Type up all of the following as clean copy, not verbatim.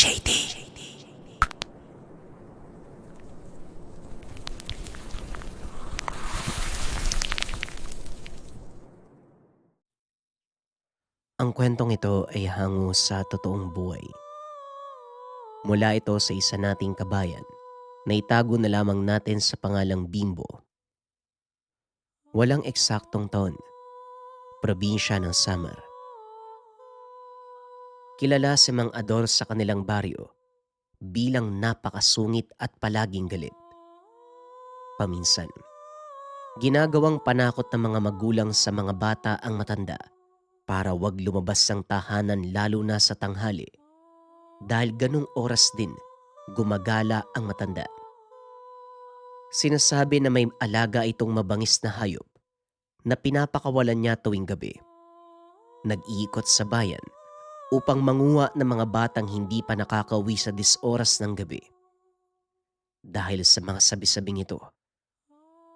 JD. Ang kwentong ito ay hango sa totoong buhay. Mula ito sa isa nating kabayan na itago na lamang natin sa pangalang Bimbo. Walang eksaktong taon, probinsya ng Samar. Kilala si Mang Ador sa kanilang baryo bilang napakasungit at palaging galit. Paminsan, ginagawang panakot ng mga magulang sa mga bata ang matanda para wag lumabas ng tahanan lalo na sa tanghali dahil ganung oras din gumagala ang matanda. Sinasabi na may alaga itong mabangis na hayop na pinapakawalan niya tuwing gabi. Nag-iikot sa bayan upang manguha ng mga batang hindi pa nakakauwi sa 10 oras ng gabi. Dahil sa mga sabi-sabing ito,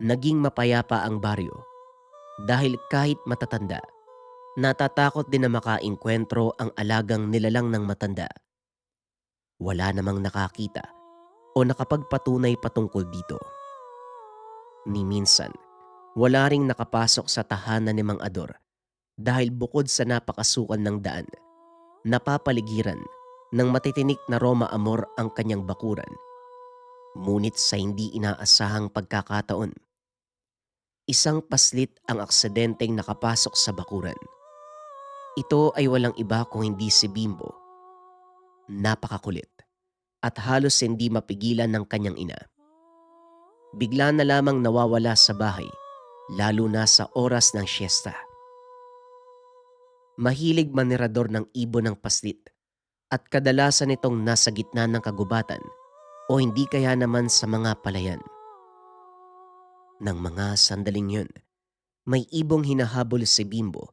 naging mapayapa ang baryo dahil kahit matatanda, natatakot din na makaengkwentro ang alagang nilalang ng matanda. Wala namang nakakita o nakapagpatunay patungkol dito. Ni minsan, wala ring nakapasok sa tahanan ni Mang Ador dahil bukod sa napakasukal ng daan, napapaligiran ng matitinik na Roma Amor ang kanyang bakuran. Ngunit sa hindi inaasahang pagkakataon, isang paslit ang aksidenteng nakapasok sa bakuran. Ito ay walang iba kung hindi si Bimbo. Napakakulit at halos hindi mapigilan ng kanyang ina. Bigla na lamang nawawala sa bahay, lalo na sa oras ng siesta. Mahilig manirador ng ibon ng paslit at kadalasan itong nasa gitna ng kagubatan o hindi kaya naman sa mga palayan. Nang mga sandaling yun, may ibong hinahabol si Bimbo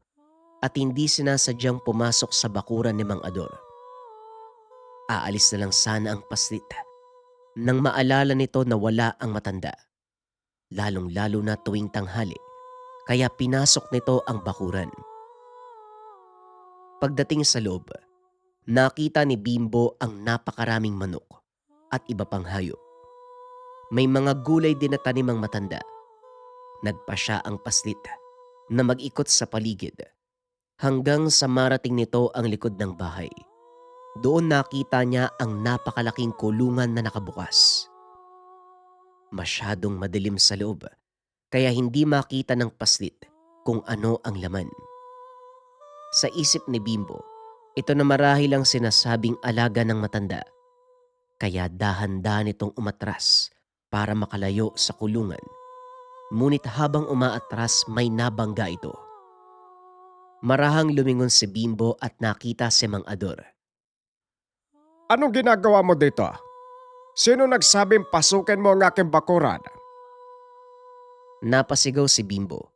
at hindi sinasadyang pumasok sa bakuran ni Mang Ador. Aalis na lang sana ang paslit nang maalala nito na wala ang matanda, lalong-lalo na tuwing tanghali, kaya pinasok nito ang bakuran. Pagdating sa loob, nakita ni Bimbo ang napakaraming manok at iba pang hayop. May mga gulay din na tanim ang matanda. Nagpa siya ang paslit na mag-ikot sa paligid hanggang sa marating nito ang likod ng bahay. Doon nakita niya ang napakalaking kulungan na nakabukas. Masyadong madilim sa loob kaya hindi makita ng paslit kung ano ang laman. Sa isip ni Bimbo, ito na marahil ang sinasabing alaga ng matanda. Kaya dahan-dahan itong umatras para makalayo sa kulungan. Ngunit habang umaatras may nabangga ito. Marahang lumingon si Bimbo at nakita si Mang Ador. Anong ginagawa mo dito? Sino nagsabing pasukin mo ang aking bakuran? Napasigaw si Bimbo.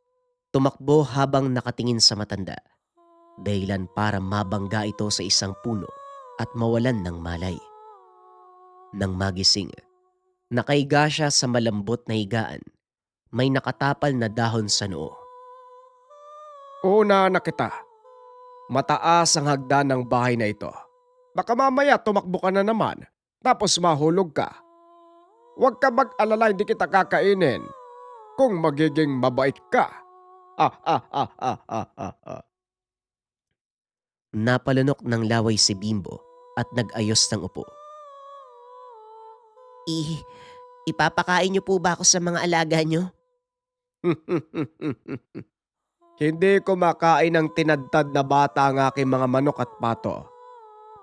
Tumakbo habang nakatingin sa matanda. Dahilan para mabangga ito sa isang puno at mawalan ng malay. Nang magising, nakaiga siya sa malambot na higaan. May nakatapal na dahon sa noo. Una na kita. Mataas ang hagdan ng bahay na ito. Baka mamaya tumakbo ka na naman, tapos mahulog ka. Huwag ka mag-alala, hindi kita kakainin. Kung magiging mabait ka. Ah, ah, ah, ah, ah, ah, ah. Napalunok ng laway si Bimbo at nag-ayos ng upo. Ipapakain niyo po ba ako sa mga alaga niyo? Hindi ko makain ng tinadtad na bata ang aking mga manok at pato.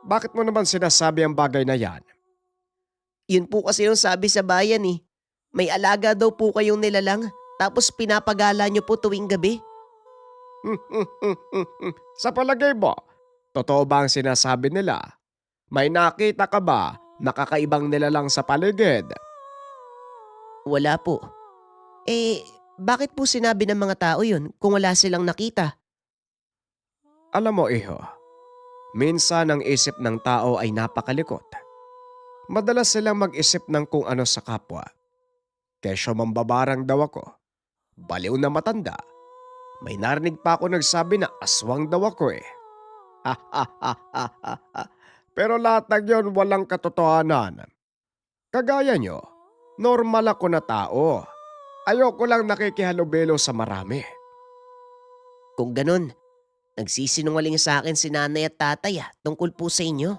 Bakit mo naman sinasabi ang bagay na yan? Yun po kasi yung sabi sa bayan eh. May alaga daw po kayong nilalang tapos pinapagala niyo po tuwing gabi. Sa palagay mo, totoo ba ang sinasabi nila? May nakita ka ba na kakaibang nilalang sa paligid? Wala po. Bakit po sinabi ng mga tao yun kung wala silang nakita? Alam mo iho, minsan ang isip ng tao ay napakalikot. Madalas silang mag-isip ng kung ano sa kapwa. Kesyo mambabarang daw ako. Baliw na matanda. May narinig pa ako nagsabi na aswang daw ako eh. Ha ha ha ha ha ha. Pero lahat ng yon walang katotohanan. Kagaya nyo, normal ako na tao. Ayoko lang nakikihalubelo sa marami. Kung ganun, nagsisinungaling sa akin si nanay at tatay tungkol po sa inyo.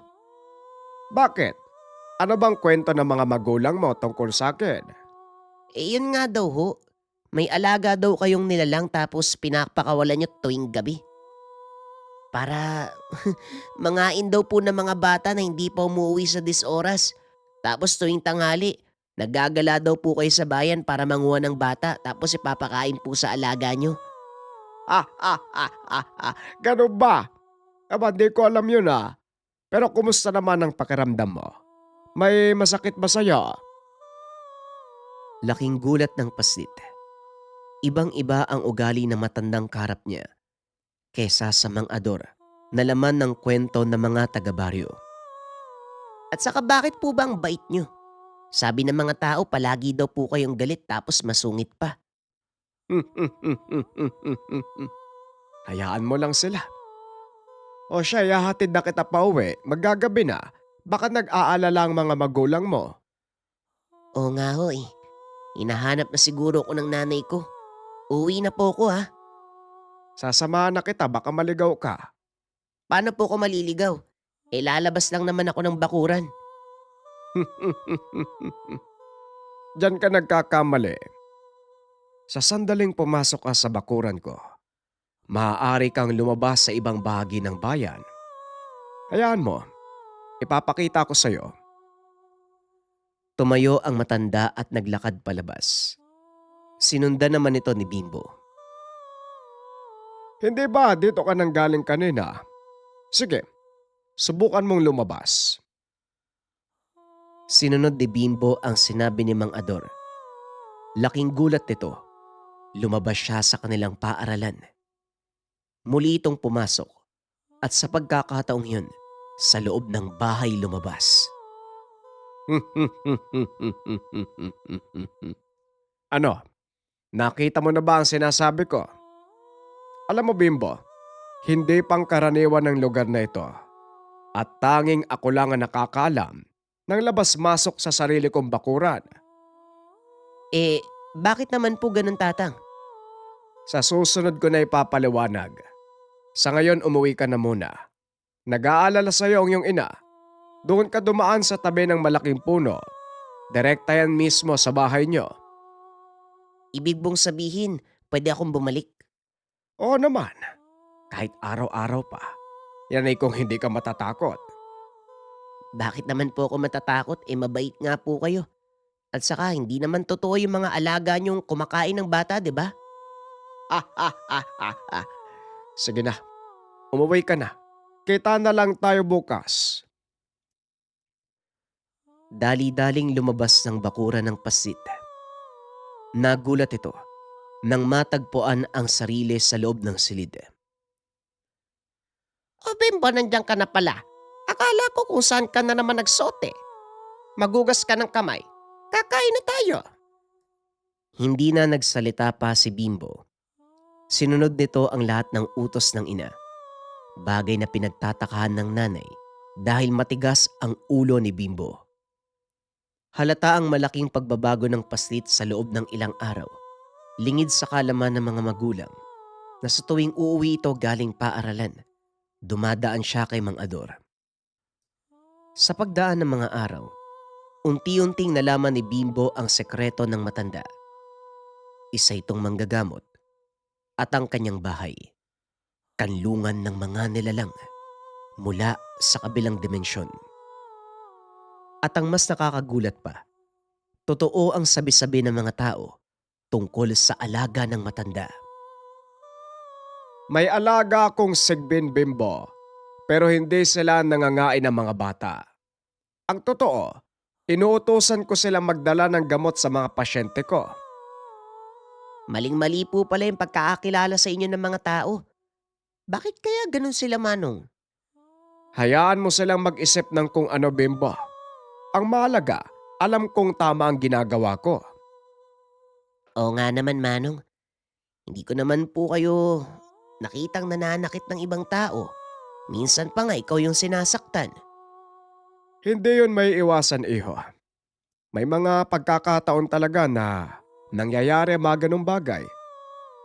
Bakit? Ano bang kwento ng mga magulang mo tungkol sa akin? Yun nga daw ho. May alaga daw kayong nilalang tapos pinapakawalan nyo tuwing gabi. Para mangain daw po ng mga bata na hindi pa umuwi sa oras. Tapos tuwing tanghali, naggagala daw po kayo sa bayan para manguha ng bata tapos ipapakain po sa alaga nyo. Ganun ba? Aba, di ko alam yun Pero kumusta naman ang pakiramdam mo? May masakit ba sa'yo? Laking gulat ng paslit. Ibang-iba ang ugali ng matandang karap niya kesa sa mang-ador na laman ng kwento ng mga taga-baryo. At saka bakit po ba ang bait nyo? Sabi ng mga tao palagi daw po kayong galit tapos masungit pa. Hayaan mo lang sila. O siya, ihahatid na kita pa uwi. Maggagabi na. Baka nag-aalala ang mga magulang mo. Oo nga ho eh. Hinahanap na siguro ko ng nanay ko. Uwi na po ko Sasamahan na kita, baka maligaw ka. Paano po ko maliligaw? Lalabas lang naman ako ng bakuran. Diyan ka nagkakamali. Sa sandaling pumasok ka sa bakuran ko, maaari kang lumabas sa ibang bahagi ng bayan. Hayaan mo, ipapakita ko sa'yo. Tumayo ang matanda at naglakad palabas. Sinundan naman ito ni Bimbo. Hindi ba dito ka nang galing kanina? Sige, subukan mong lumabas. Sinunod ni Bimbo ang sinabi ni Mang Ador. Laking gulat nito. Lumabas siya sa kanilang paaralan. Muli itong pumasok at sa pagkakataong yun, sa loob ng bahay lumabas. Ano? Nakita mo na ba ang sinasabi ko? Alam mo, Bimbo, hindi pangkaraniwan ng lugar na ito. At tanging ako lang ang nakakaalam ng labas-masok sa sarili kong bakuran. Bakit naman po ganun, Tatang? Sa susunod ko na ipapaliwanag. Sa ngayon umuwi ka na muna. Nag-aalala sa'yo ang iyong ina. Doon ka dumaan sa tabi ng malaking puno. Direkta yan mismo sa bahay niyo. Ibig bong sabihin, pwede akong bumalik. Oo naman. Kahit araw-araw pa. Yan ay kung hindi ka matatakot. Bakit naman po ako matatakot? Mabait nga po kayo. At saka hindi naman totoo yung mga alaga niyong kumakain ng bata, di ba? Sige na. Umuwi ka na. Kita na lang tayo bukas. Dali-daling lumabas ng bakuran ng pasit. Nagulat ito nang matagpuan ang sarili sa loob ng silid. O Bimbo, nandiyan ka na pala. Akala ko kung saan ka na naman nagsote. Magugas ka ng kamay. Kakain na tayo. Hindi na nagsalita pa si Bimbo. Sinunod nito ang lahat ng utos ng ina. Bagay na pinagtatakahan ng nanay dahil matigas ang ulo ni Bimbo. Halata ang malaking pagbabago ng paslit sa loob ng ilang araw. Lingid sa kalaman ng mga magulang na sa tuwing uuwi ito galing paaralan, dumadaan siya kay Mang Ador. Sa pagdaan ng mga araw, unti-unting nalaman ni Bimbo ang sekreto ng matanda. Isa itong manggagamot at ang kanyang bahay, kanlungan ng mga nilalang mula sa kabilang dimensyon. At ang mas nakakagulat pa, totoo ang sabi-sabi ng mga tao tungkol sa alaga ng matanda. May alaga akong sigbin, Bimbo. Pero hindi sila nangangain ng mga bata. Ang totoo, inuutosan ko silang magdala ng gamot sa mga pasyente ko. Maling-mali po pala yung pagkakakilala sa inyo ng mga tao. Bakit kaya ganun sila, Manong? Hayaan mo silang mag-isip ng kung ano, Bimbo. Ang mahalaga, alam kong tama ang ginagawa ko. Oo nga naman, Manong. Hindi ko naman po kayo nakitang nananakit ng ibang tao. Minsan pa nga ikaw yung sinasaktan. Hindi yun may iwasan, iho. May mga pagkakataon talaga na nangyayari ang mga ganong bagay.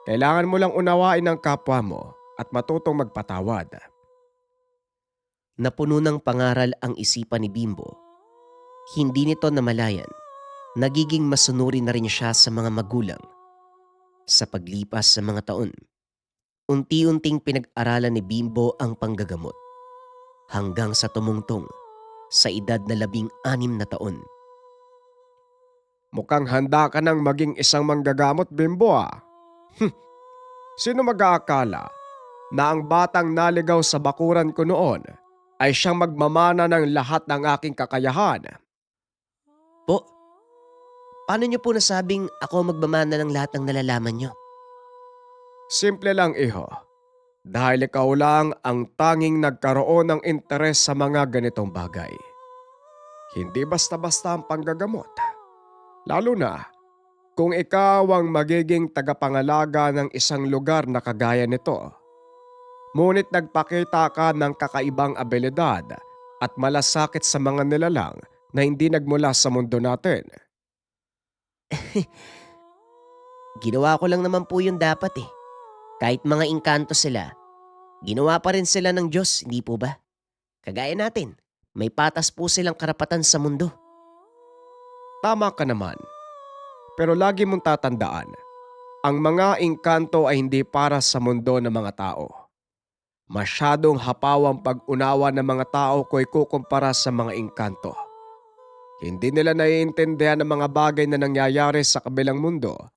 Kailangan mo lang unawain ang kapwa mo at matutong magpatawad. Napuno ng pangaral ang isipan ni Bimbo. Hindi nito namalayan. Nagiging masunuri na rin siya sa mga magulang. Sa paglipas sa mga taon, unti-unting pinag-aralan ni Bimbo ang panggagamot. Hanggang sa tumungtong sa edad na 16 na taon. Mukhang handa ka nang maging isang manggagamot, Bimbo ah. Sino mag-aakala na ang batang naligaw sa bakuran ko noon ay siyang magmamana ng lahat ng aking kakayahan? Po, paano niyo po nasabing ako magmamana ng lahat ng nalalaman niyo? Simple lang, iho. Dahil ikaw lang ang tanging nagkaroon ng interes sa mga ganitong bagay. Hindi basta-basta ang panggagamot. Lalo na kung ikaw ang magiging tagapangalaga ng isang lugar na kagaya nito. Ngunit nagpakita ka ng kakaibang abilidad at malasakit sa mga nilalang na hindi nagmula sa mundo natin. Ginawa ko lang naman po yun dapat eh. Kahit mga engkanto sila, ginawa pa rin sila ng Diyos, hindi po ba? Kagaya natin, may patas po silang karapatan sa mundo. Tama ka naman. Pero lagi mong tatandaan, ang mga engkanto ay hindi para sa mundo ng mga tao. Masyadong hapawang pag-unawa ng mga tao ko ikukumpara sa mga engkanto. Hindi nila naiintindihan ang mga bagay na nangyayari sa kabilang mundo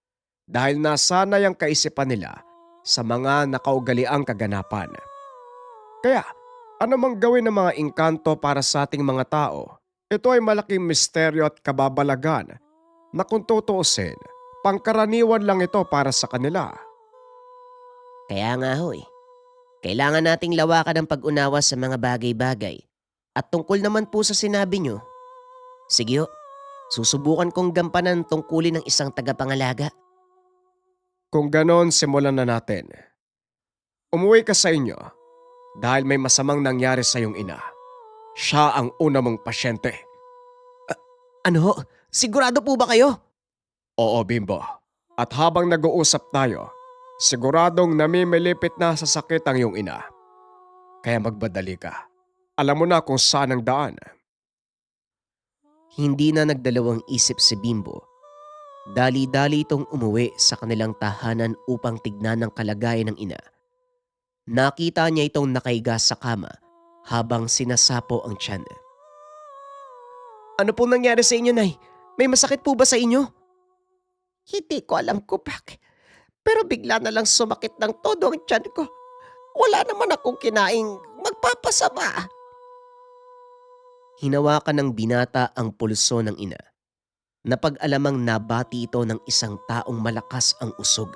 dahil nasanay ang kaisipan nila sa mga nakaugaliang kaganapan. Kaya, anumang gawin ng mga engkanto para sa ating mga tao, ito ay malaking misteryo at kababalagan na kung tutuusin, pangkaraniwan lang ito para sa kanila. Kaya nga ho eh. Kailangan nating lawakan ang pag-unawa sa mga bagay-bagay. At tungkol naman po sa sinabi nyo, sige ho, susubukan kong gampanan tungkulin ng isang tagapangalaga. Kung ganon, simulan na natin. Umuwi ka sa inyo dahil may masamang nangyari sa iyong ina. Siya ang una mong pasyente. Ano ho? Sigurado po ba kayo? Oo, Bimbo. At habang nag-uusap tayo, siguradong namimilipit na sa sakit ang iyong ina. Kaya magbadali ka. Alam mo na kung saan ang daan. Hindi na nagdalawang isip si Bimbo. Dali-dali itong umuwi sa kanilang tahanan upang tignan ang kalagayan ng ina. Nakita niya itong nakahiga sa kama habang sinasapo ang tiyan. Ano pong nangyari sa inyo, Nay? May masakit po ba sa inyo? Hindi ko alam ko bakit. Pero bigla na lang sumakit ng todo ang tiyan ko. Wala naman akong kinaing magpapasama. Hinawakan ng binata ang pulso ng ina. Napag-alamang nabati ito ng isang taong malakas ang usog.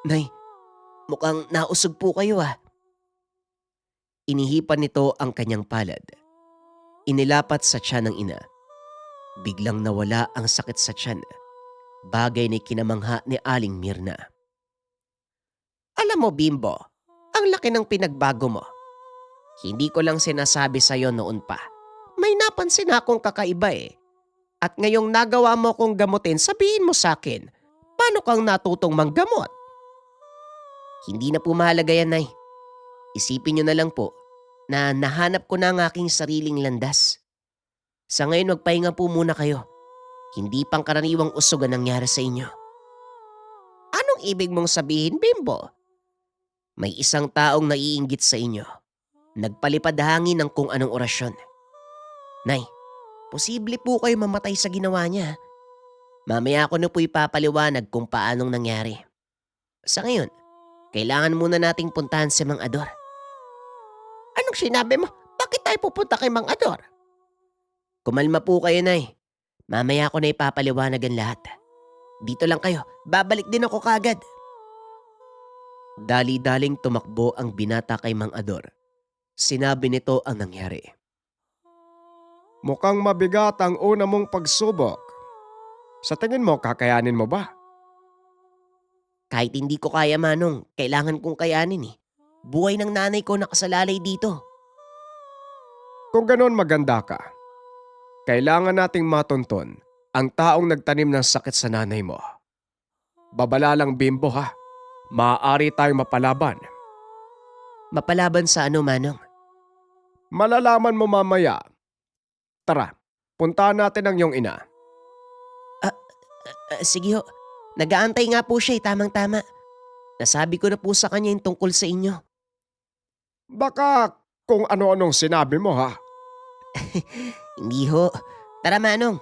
Nay, mukhang nausog po kayo ah. Inihipan nito ang kanyang palad. Inilapat sa tiyan ng ina. Biglang nawala ang sakit sa tiyan. Bagay na kinamangha ni Aling Mirna. Alam mo, Bimbo, ang laki ng pinagbago mo. Hindi ko lang sinasabi sa'yo noon pa. May napansin akong kakaiba eh. At ngayong nagawa mo kong gamutin, sabihin mo sa akin, paano kang natutong manggamot? Hindi na po mahalaga yan, Nay. Isipin nyo na lang po na nahanap ko na ang aking sariling landas. Sa ngayon magpahinga po muna kayo. Hindi pangkaraniwang usog ang nangyari sa inyo. Anong ibig mong sabihin, Bimbo? May isang taong naiinggit sa inyo. Nagpalipad hangin ng kung anong orasyon. Nay, posible po kayo mamatay sa ginawa niya. Mamaya ko na po ipapaliwanag kung paanong nangyari. Sa ngayon, kailangan muna nating puntahan si Mang Ador. Anong sinabi mo? Bakit tayo pupunta kay Mang Ador? Kumalma po kayo, Nay. Mamaya ko na ipapaliwanag ang lahat. Dito lang kayo, babalik din ako kaagad. Dali-daling tumakbo ang binata kay Mang Ador. Sinabi nito ang nangyari. Mukhang mabigat ang una mong pagsubok. Sa tingin mo, kakayanin mo ba? Kahit hindi ko kaya, Manong, kailangan kong kayanin eh. Buhay ng nanay ko nakasalalay dito. Kung ganon maganda ka, kailangan nating matunton ang taong nagtanim ng sakit sa nanay mo. Babala lang Bimbo ha, maaari tayong mapalaban. Mapalaban sa ano, Manong? Malalaman mo mamaya. Tara, puntahan natin ang iyong ina. Sige ho, nag-aantay nga po siya tamang-tama. Nasabi ko na po sa kanya yung tungkol sa inyo. Baka kung ano-anong sinabi mo ha. Hindi ho. Tara, Manong.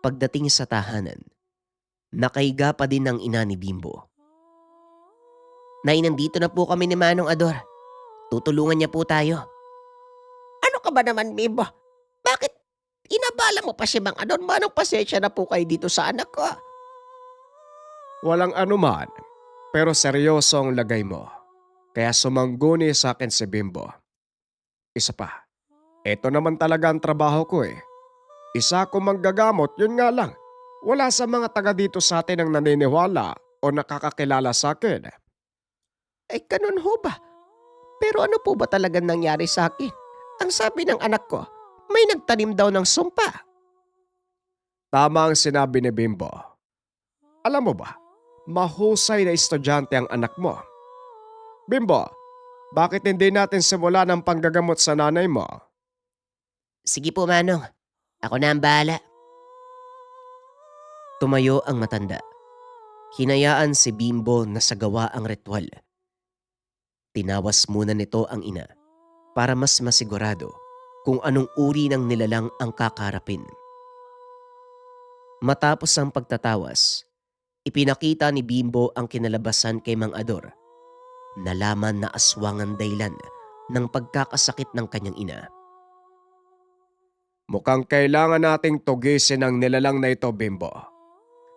Pagdating sa tahanan, nakahiga pa din ang ina ni Bimbo. Nay, nandito na po kami ni Manong Ador. Tutulungan niya po tayo. Ano ka ba naman, Bimbo? Bakit inabala mo pa si Mang Adon? Manong pasensya na po kayo dito sa anak ko. Walang anuman, pero seryoso ang lagay mo. Kaya sumangguni sa akin si Bimbo. Isa pa, eto naman talaga ang trabaho ko eh. Isa ko manggagamot, yun nga lang. Wala sa mga taga dito sa atin ang naniniwala o nakakakilala sa akin. Ay, ganun ho ba? Pero ano po ba talagang nangyari sa akin? Ang sabi ng anak ko, may nagtanim daw ng sumpa. Tama ang sinabi ni Bimbo. Alam mo ba, mahusay na estudyante ang anak mo. Bimbo, bakit hindi natin simulan ang panggagamot sa nanay mo? Sige po, Manong. Ako na ang bahala. Tumayo ang matanda. Hinayaan si Bimbo na sagawa ang ritual. Tinawas muna nito ang ina para mas masigurado kung anong uri ng nilalang ang kakarapin. Matapos ang pagtatawas, ipinakita ni Bimbo ang kinalabasan kay Mang Ador. Nalaman na aswang ang dahilan ng pagkakasakit ng kanyang ina. Mukhang kailangan nating tugisin ang nilalang na ito, Bimbo.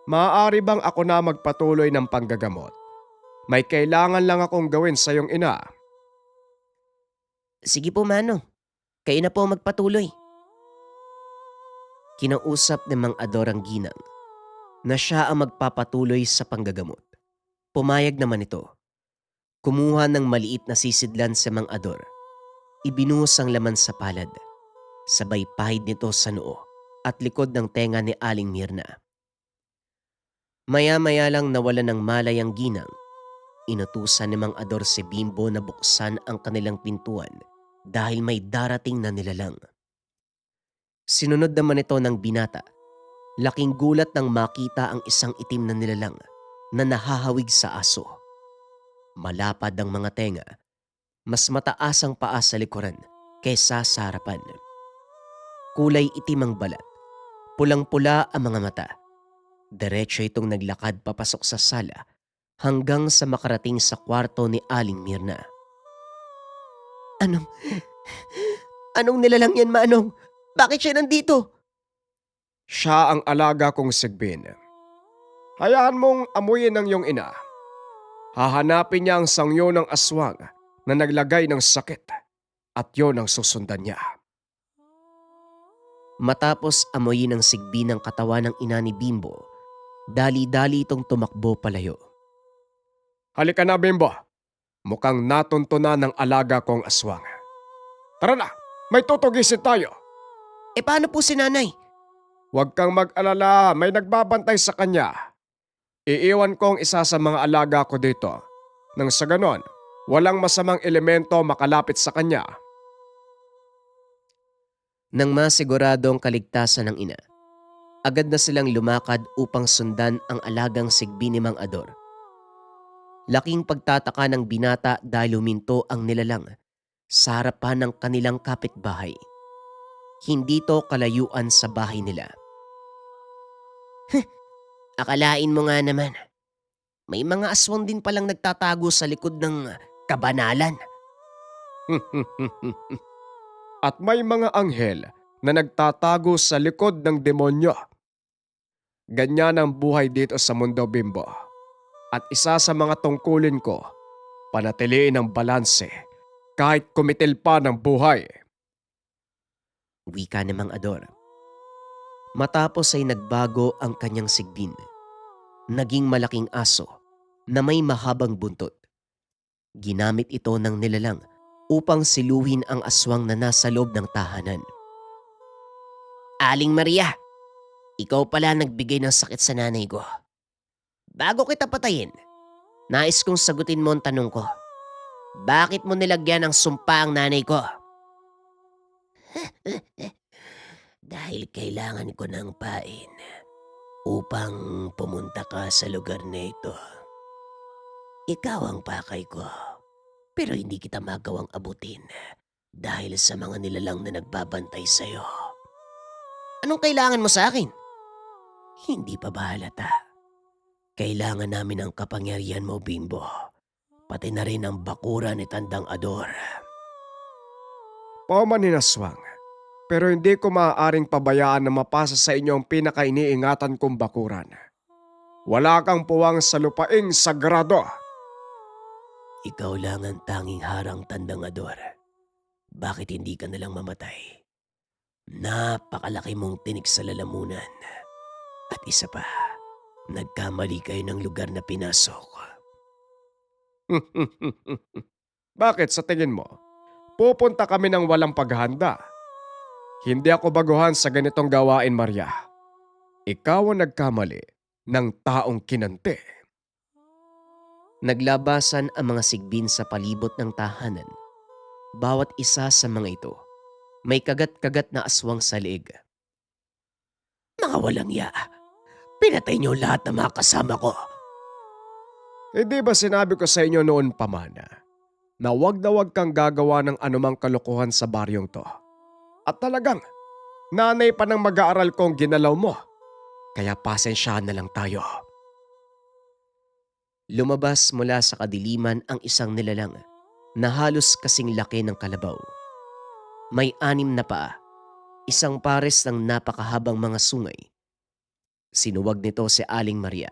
Maaari bang ako na magpatuloy ng panggagamot? May kailangan lang akong gawin sa iyong ina. Sige po, Manong. Kayo na po magpatuloy. Kinausap ni Mang Ador ang ginang na siya ang magpapatuloy sa panggagamot. Pumayag naman ito. Kumuha ng maliit na sisidlan si Mang Ador. Ibinuhos ang laman sa palad. Sabay pahid nito sa noo at likod ng tenga ni Aling Mirna. Maya-maya lang nawala ng malay ang ginang. Inutusan ni Mang Ador si Bimbo na buksan ang kanilang pintuan dahil may darating na nilalang. Sinunod naman ito ng binata. Laking gulat nang makita ang isang itim na nilalang na nahahawig sa aso. Malapad ang mga tenga, mas mataas ang paa sa likuran kaysa sa harapan. Kulay itim ang balat, pulang-pula ang mga mata. Diretso itong naglakad papasok sa sala hanggang sa makarating sa kwarto ni Aling Mirna. Anong nilalang yan, Manong? Bakit siya nandito? Siya ang alaga kong sigbin. Hayaan mong amuyin ng iyong ina. Hahanapin niya ang sangyo ng aswang na naglagay ng sakit at yon ang susundan niya. Matapos amoyin ng sigbi ng katawan ng ina ni Bimbo, dali-dali itong tumakbo palayo. Halika na, Bimbo. Mukhang natuntunan ng alaga kong aswang. Tara na, may tutugisin tayo. Paano po si nanay? Huwag kang mag-alala, may nagbabantay sa kanya. Iiwan ko ang isa sa mga alaga ko dito. Nang sa ganon, walang masamang elemento makalapit sa kanya. Nang masigurado ang kaligtasan ng ina, agad na silang lumakad upang sundan ang alagang sigbi ni Mang Ador. Laking pagtataka ng binata dahil huminto ang nilalang sa harapan ng kanilang kapitbahay. Hindi to kalayuan sa bahay nila. Akalain mo nga naman. May mga aswang din palang nagtatago sa likod ng kabanalan. At may mga anghel na nagtatago sa likod ng demonyo. Ganyan ang buhay dito sa mundo, Bimbo. At isa sa mga tungkulin ko, panatiliin ang balanse kahit kumitil pa ng buhay. Wika ni Mang Ador. Matapos ay nagbago ang kanyang sigbin. Naging malaking aso na may mahabang buntot. Ginamit ito ng nilalang upang siluhin ang aswang na nasa loob ng tahanan. Aling Maria, ikaw pala nagbigay ng sakit sa nanay ko. Bago kita patayin, nais kong sagutin mo ang tanong ko. Bakit mo nilagyan ng sumpa ang nanay ko? Dahil kailangan ko ng pain upang pumunta ka sa lugar na ito. Ikaw ang pakay ko, pero hindi kita magawang abutin dahil sa mga nilalang na nagbabantay sa'yo. Anong kailangan mo sa akin? Hindi pa ba halata? Kailangan namin ang kapangyarihan mo, Bimbo. Pati na rin ang bakura ni Tandang Ador. Paumanin aswang, pero hindi ko maaaring pabayaan na mapasa sa inyo ang pinakainiingatan kong bakuran. Wala kang puwang sa lupaing sagrado. Ikaw lang ang tanging harang, Tandang Ador. Bakit hindi ka nalang mamatay? Napakalaki mong tinik sa lalamunan. At isa pa, nagkamali kayo ng lugar na pinasok. Bakit sa tingin mo? Pupunta kami ng walang paghahanda. Hindi ako baguhan sa ganitong gawain, Maria. Ikaw ang nagkamali ng taong kinante. Naglabasan ang mga sigbin sa palibot ng tahanan. Bawat isa sa mga ito, may kagat-kagat na aswang sa leeg. Mga walang ya, pinatay niyo lahat ng mga kasama ko. Hindi ba sinabi ko sa inyo noon pa man na wag kang gagawa ng anumang kalokohan sa baryong to? At talagang, nanay pa ng mag-aaral kong ginalaw mo. Kaya pasensyahan na lang tayo. Lumabas mula sa kadiliman ang isang nilalang na halos kasing laki ng kalabaw. May 6 na paa, isang pares ng napakahabang mga sungay. Sinuwag nito si Aling Maria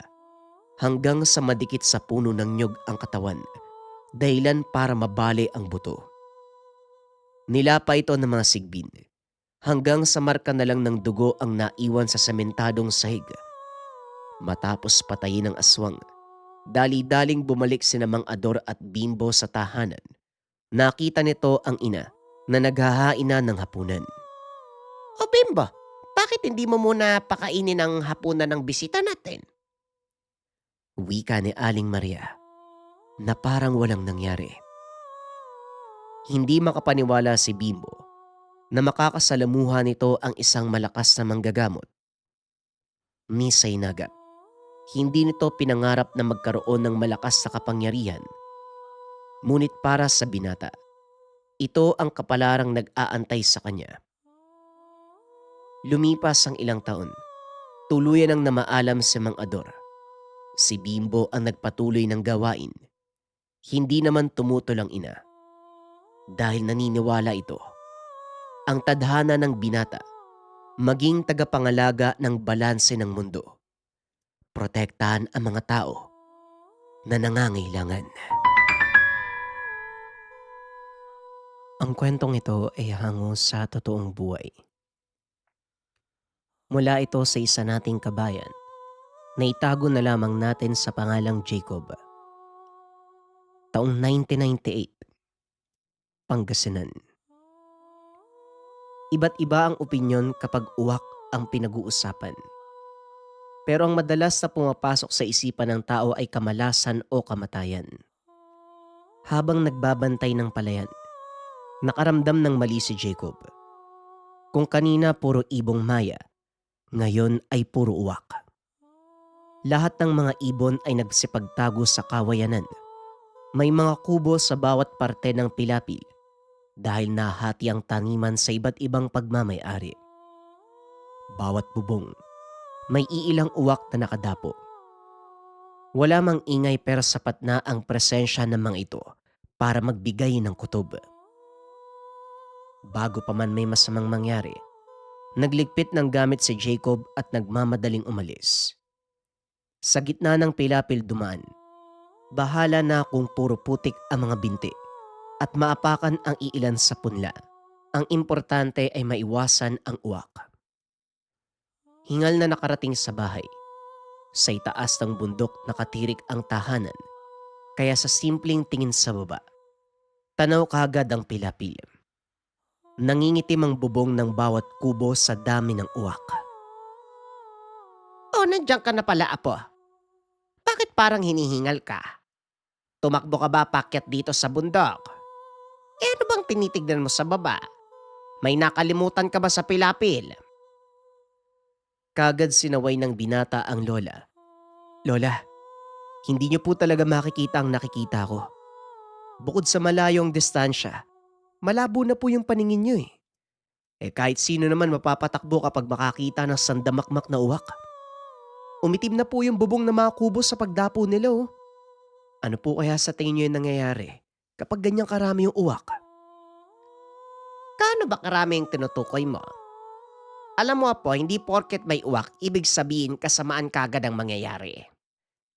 hanggang sa madikit sa puno ng nyog ang katawan, dahilan para mabali ang buto. Nilapa ito ng mga sigbin hanggang sa marka na lang ng dugo ang naiwan sa sementadong sahig. Matapos patayin ng aswang, dali-daling bumalik sina Mang Ador at Bimbo sa tahanan. Nakita nito ang ina na naghahain na ng hapunan. O Bimbo, bakit hindi mo muna pakainin ang hapunan ng bisita natin? Wika ni Aling Maria na parang walang nangyari. Hindi makapaniwala si Bimbo na makakasalamuha nito ang isang malakas na manggagamot. Misay Naga. Hindi nito pinangarap na magkaroon ng malakas na kapangyarihan. Ngunit para sa binata, ito ang kapalarang nag-aantay sa kanya. Lumipas ang ilang taon, tuluyan ang namaalam si Mang Ador. Si Bimbo ang nagpatuloy ng gawain. Hindi naman tumutol ang ina. Dahil naniniwala ito, ang tadhana ng binata, maging tagapangalaga ng balanse ng mundo. Protektahan ang mga tao na nangangailangan. Ang kwentong ito ay hango sa totoong buhay. Mula ito sa isa nating kabayan na itago na lamang natin sa pangalang Jacob. Taong 1998, Pangasinan. Iba't iba ang opinyon kapag uwak ang pinag-uusapan. Pero ang madalas na pumapasok sa isipan ng tao ay kamalasan o kamatayan. Habang nagbabantay ng palayan, nakaramdam ng mali si Jacob. Kung kanina puro ibong maya, ngayon ay puro uwak. Lahat ng mga ibon ay nagsipagtago sa kawayanan. May mga kubo sa bawat parte ng pilapil dahil nahati ang taniman sa iba't ibang pagmamay-ari. Bawat bubong, may iilang uwak na nakadapo. Wala mang ingay pero sapat na ang presensya ng mga ito para magbigay ng kutob. Bago pa man may masamang mangyari, nagligpit ng gamit si Jacob at nagmamadaling umalis. Sa gitna ng pilapil dumaan, bahala na kung puro putik ang mga binti at maapakan ang iilan sa punla. Ang importante ay maiwasan ang uwak. Hingal na nakarating sa bahay. Sa itaas ng bundok nakatirik ang tahanan, kaya sa simpleng tingin sa baba, Tanaw kaagad ang pilapil. Nangingitim ang bubong ng bawat kubo sa dami ng uwak. Oh, nandiyan ka na pala, apo. Bakit parang hinihingal ka? Tumakbo ka ba pakyat dito sa bundok? Ano bang tinitignan mo sa baba? May nakalimutan ka ba sa pilapil? Kagad sinaway ng binata ang lola. Lola, hindi niyo po talaga makikita ang nakikita ko. Bukod sa malayong distansya, malabo na po yung paningin niyo eh. Kahit sino naman mapapatakbo kapag makakita ng sandamakmak na uwak. Umitim na po yung bubong ng mga kubo sa pagdapo nila oh. Ano po kaya sa tingin niyo yung nangyayari kapag ganyang karami yung uwak? Kaano ba karami yung tinutukoy mo? Alam mo, apo, hindi porket may uwak, ibig sabihin kasamaan kagad ang mangyayari.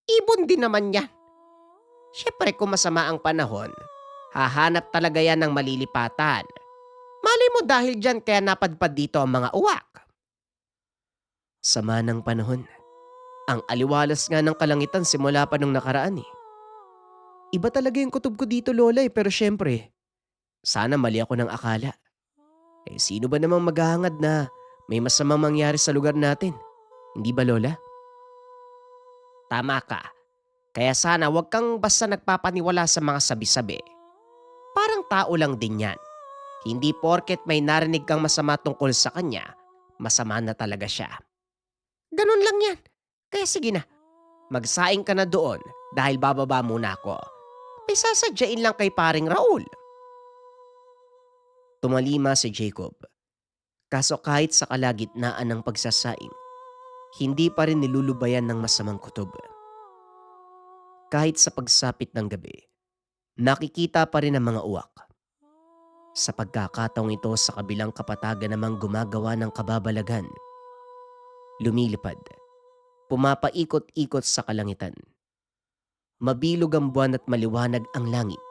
Ibon din naman yan. Siyempre kung masama ang panahon, hahanap talaga yan ng malilipatan. Malay mo dahil dyan kaya napadpad dito ang mga uwak. Sama ng panahon. Ang aliwalas nga ng kalangitan simula pa nung nakaraan eh. Iba talaga yung kutob ko dito lola pero syempre, sana mali ako ng akala. Sino ba namang maghahangad na may masamang mangyari sa lugar natin? Hindi ba lola? Tama ka. Kaya sana wag kang basta nagpapaniwala sa mga sabi-sabi. Parang tao lang din yan. Hindi porket may narinig kang masama tungkol sa kanya, masama na talaga siya. Ganun lang yan. Kaya sige na, magsaing ka na doon dahil bababa muna ako. May sasadyain lang kay paring Raul. Tumalima si Jacob. Kaso kahit sa kalagitnaan ng pagsasaing, hindi pa rin nilulubayan ng masamang kutob. Kahit sa pagsapit ng gabi, nakikita pa rin ang mga uwak. Sa pagkakataong ito sa kabilang kapatagan namang gumagawa ng kababalagan. Lumilipad, pumapaikot-ikot sa kalangitan. Mabilog ang buwan at maliwanag ang langit,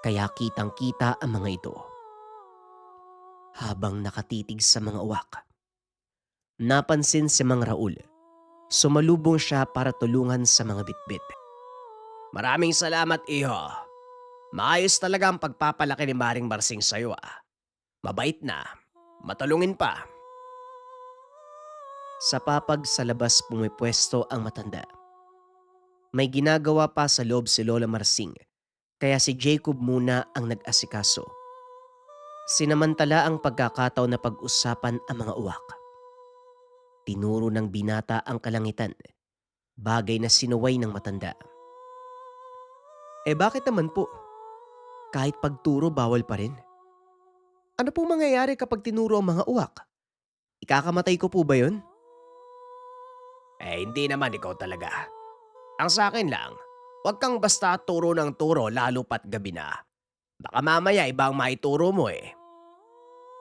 kaya kitang-kita ang mga ito. Habang nakatitig sa mga uwak, napansin si Mang Raul. Sumalubong siya para tulungan sa mga bitbit. Maraming salamat, iho. Maayos talaga ang pagpapalaki ni Maring Marsing sa'yo Mabait na. Matulungin pa. Sa papag sa labas pumipwesto ang matanda. May ginagawa pa sa loob si Lola Marsing, kaya si Jacob muna ang nag-asikaso. Sinamantala ang pagkakataon na pag-usapan ang mga uwak. Tinuro ng binata ang kalangitan, bagay na sinuway ng matanda. Bakit naman po? Kahit pagturo bawal pa rin. Ano po mangyayari kapag tinuro ang mga uwak? Ikakamatay ko po ba yun? Hindi naman ikaw talaga. Ang sa akin lang, huwag kang basta turo ng turo lalo pat gabi na. Baka mamaya ibang maituro mo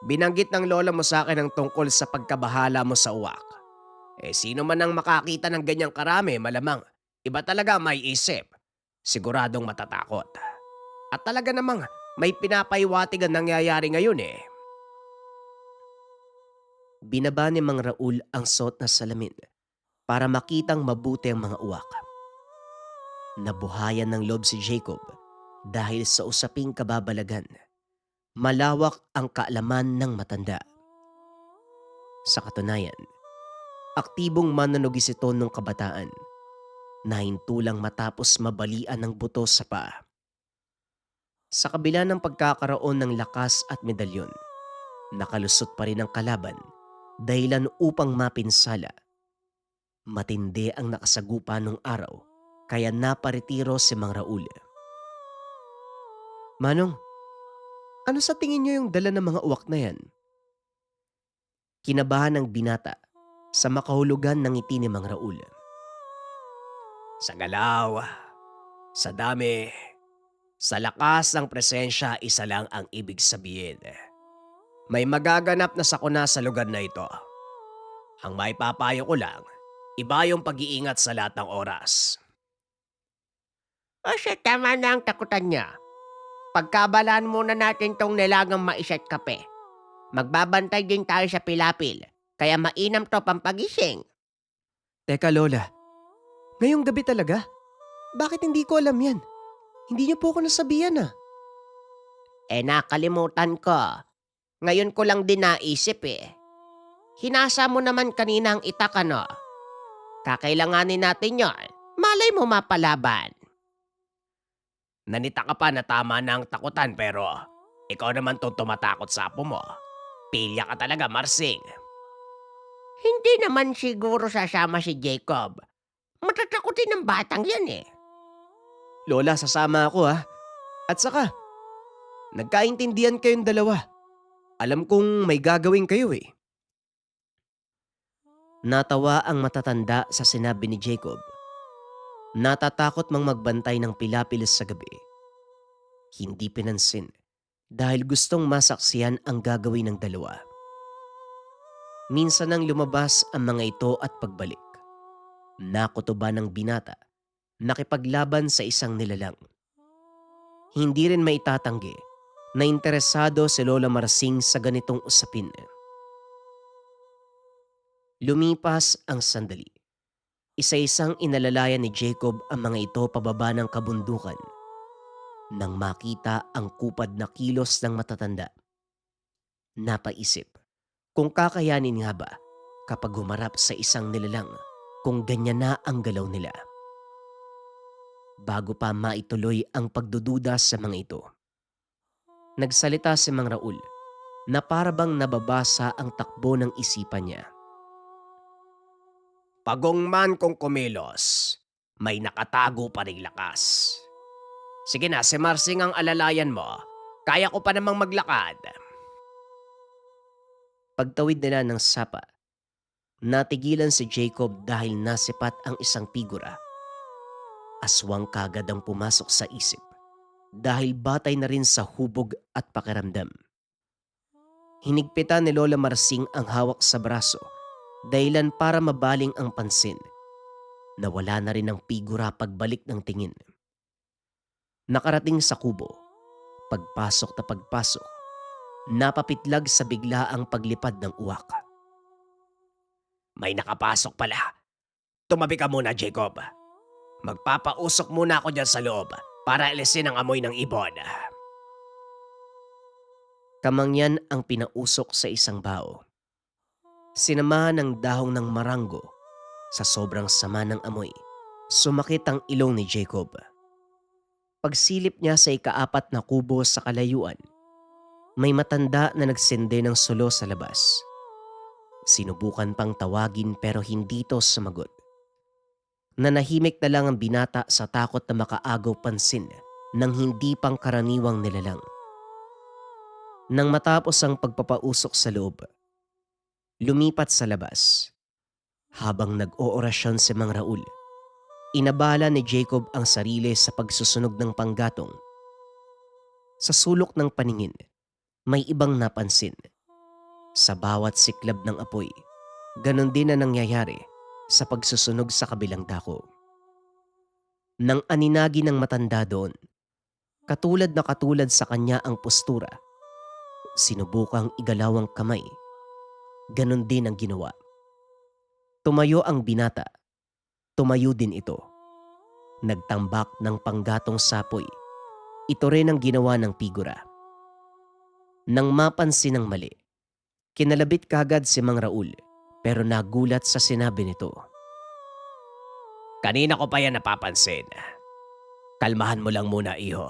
Binanggit ng lola mo sa akin ang tungkol sa pagkabahala mo sa uwak. Sino man ang makakita ng ganyang karami, malamang iba talaga may isip. Siguradong matatakot. At talaga namang may pinapaiwatig ang nangyayari ngayon Binaba ni Mang Raul ang suot na salamin para makitang mabuti ang mga uwak. Nabuhayan ng loob si Jacob dahil sa usaping kababalagan. Malawak ang kaalaman ng matanda. Sa katunayan, aktibong mananugis ito nung kabataan. Nahintulang matapos mabalian ng buto sa paa. Sa kabila ng pagkakaroon ng lakas at medalyon, nakalusot pa rin ang kalaban dahilan upang mapinsala. Matindi ang nakasagupa nung araw kaya naparetiro si Mang Raul. Manong, ano sa tingin niyo yung dala ng mga uwak na yan? Kinabahan ng binata sa makahulugan ng ngiti ni Mang Raul. Sa galaw, sa dami, sa lakas ng presensya, isa lang ang ibig sabihin. May magaganap na sakuna sa lugar na ito. Ang maipapayo ko lang, iba yung pag-iingat sa lahat ng oras. Siya, tama na ang takutan niya. Pagkabalaan muna natin tong nilagang mais at kape. Magbabantay din tayo sa pilapil, kaya mainam to pampagising. Teka Lola, ngayong gabi talaga? Bakit hindi ko alam yan? Hindi niyo po ako nasabihan . Nakalimutan ko. Ngayon ko lang din naisip eh. Hinasa mo naman kanina ang itak ano. Kakailanganin natin yon. Malay mo mapalaban. Nanita ka pa na tama na ang takutan pero ikaw naman tong tumatakot sa apo mo. Pilya ka talaga, Marsing. Hindi naman siguro sasama si Jacob. Matatakotin ng batang yan eh. Lola, sasama ako ha. At saka, nagkaintindihan kayong dalawa. Alam kong may gagawin kayo eh. Natawa ang matatanda sa sinabi ni Jacob. Natatakot mang magbantay ng pilapilis sa gabi. Hindi pinansin dahil gustong masaksiyan ang gagawin ng dalawa. Minsan nang lumabas ang mga ito at pagbalik. Nakutuba ng binata, nakipaglaban sa isang nilalang. Hindi rin maitatanggi na interesado si Lola Marsing sa ganitong usapin. Lumipas ang sandali. Isa-isang inalalayan ni Jacob ang mga ito pababa ng kabundukan nang makita ang kupad na kilos ng matatanda. Napaisip kung kakayanin nga ba kapag humarap sa isang nilalang kung ganyan na ang galaw nila. Bago pa maituloy ang pagdududa sa mga ito, nagsalita si Mang Raul na parabang nababasa ang takbo ng isipan niya. Pagongman kong kumilos, may nakatago pa ring lakas. Sige na, si Marsing ang alalayan mo. Kaya ko pa namang maglakad. Pagtawid nila ng sapa, natigilan si Jacob dahil nasipat ang isang figura. Aswang kagad ang pumasok sa isip dahil batay na rin sa hubog at pakiramdam. Hinigpitan ni Lola Marsing ang hawak sa braso dahilan para mabaling ang pansin. Nawala na rin ang figura pagbalik ng tingin. Nakarating sa kubo, pagpasok na pagpasok, napapitlag sa bigla ang paglipad ng uwak. May nakapasok pala. Tumabi ka muna, Jacob. Magpapausok muna ako dyan sa loob para alisin ang amoy ng ibon. Kamangyan ang pinausok sa isang bao. Sinamahan ng dahong ng maranggo. Sa sobrang sama ng amoy, sumakit ang ilong ni Jacob. Pagsilip niya sa ikaapat na kubo sa kalayuan, may matanda na nagsende ng sulo sa labas. Sinubukan pang tawagin pero hindi ito sumagot. Nanahimik na lang ang binata sa takot na makaagaw pansin ng hindi pang karaniwang nilalang. Nang matapos ang pagpapausok sa loob, lumipat sa labas. Habang nag-oorasyon si Mang Raul, inabala ni Jacob ang sarili sa pagsusunog ng panggatong. Sa sulok ng paningin, may ibang napansin. Sa bawat siklab ng apoy, ganon din na nangyayari sa pagsusunog sa kabilang dako. Nang aninagi ng matanda doon, katulad sa kanya ang postura, sinubukang igalaw ang kamay. Ganon din ang ginawa. Tumayo ang binata. Tumayo din ito. Nagtambak ng panggatong sapoy. Ito rin ang ginawa ng figura. Nang mapansin ng mali, kinalabit kagad si Mang Raul pero nagulat sa sinabi nito. Kanina ko pa yan napapansin. Kalmahan mo lang muna, iho.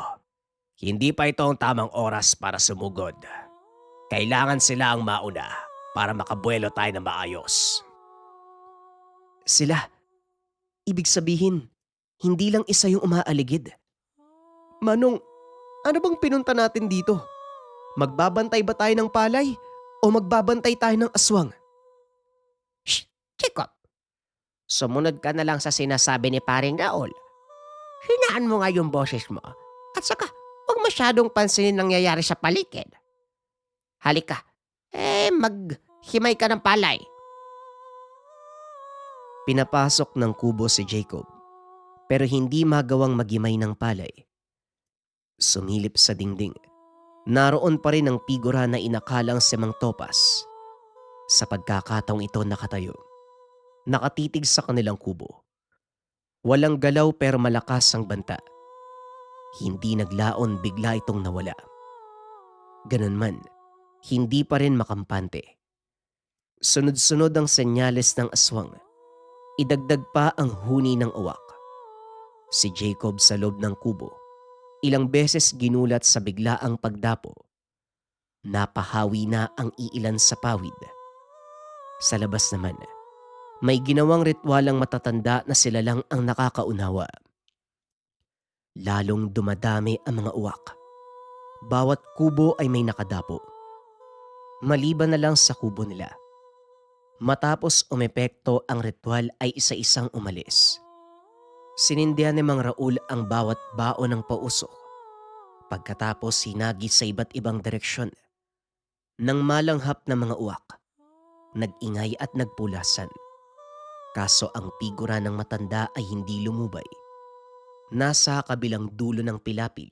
Hindi pa ito ang tamang oras para sumugod. Kailangan sila ang mauna para makabuelo tayo na maayos. Sila, ibig sabihin, hindi lang isa yung umaaligid. Manong, ano bang pinunta natin dito? Magbabantay ba tayo ng palay o magbabantay tayo ng aswang? Shh! Jacob! Sumunod ka na lang sa sinasabi ni Paring Raul. Hinaan mo nga yung boses mo. At saka, huwag masyadong pansinin nangyayari sa paligid. Halika, maghimay ka ng palay. Pinapasok ng kubo si Jacob pero hindi magawang magimay ng palay. Sumilip sa dingding. Naroon pa rin ang figura na inakalang si Mang Topas. Sa pagkakataong ito nakatayo, nakatitig sa kanilang kubo. Walang galaw pero malakas ang banta. Hindi naglaon, bigla itong nawala. Ganun man, hindi pa rin makampante. Sunod-sunod ang senyales ng aswang. Idagdag pa ang huni ng uwak. Si Jacob sa loob ng kubo, ilang beses ginulat sa biglaang pagdapo. Napahawi na ang iilan sa pawid. Sa labas naman, may ginawang ritualang matatanda na sila lang ang nakakaunawa. Lalong dumadami ang mga uwak. Bawat kubo ay may nakadapo. Maliban na lang sa kubo nila. Matapos umepekto ang ritual ay isa-isang umalis. Sinindihan ni Mang Raul ang bawat baon ng pausok. Pagkatapos hinagi sa iba't ibang direksyon. Nang malanghap na mga uwak, nag-ingay at nagpulasan. Kaso ang figura ng matanda ay hindi lumubay. Nasa kabilang dulo ng pilapil,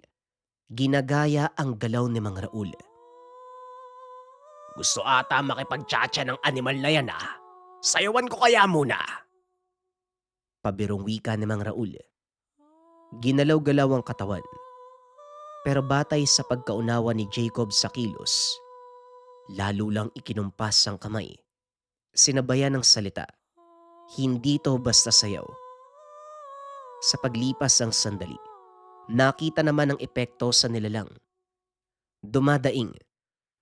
ginagaya ang galaw ni Mang Raul. Gusto ata makipagtsatsa ng animal na yan ah. Sayawan ko kaya muna. Pabirong wika ni Mang Raul. Ginalaw-galaw ang katawan. Pero batay sa pagkaunawa ni Jacob sa kilos, lalo lang ikinumpas ang kamay. Sinabayan ng salita. Hindi to basta sayaw. Sa paglipas ng sandali, nakita naman ang epekto sa nilalang. Dumadaing,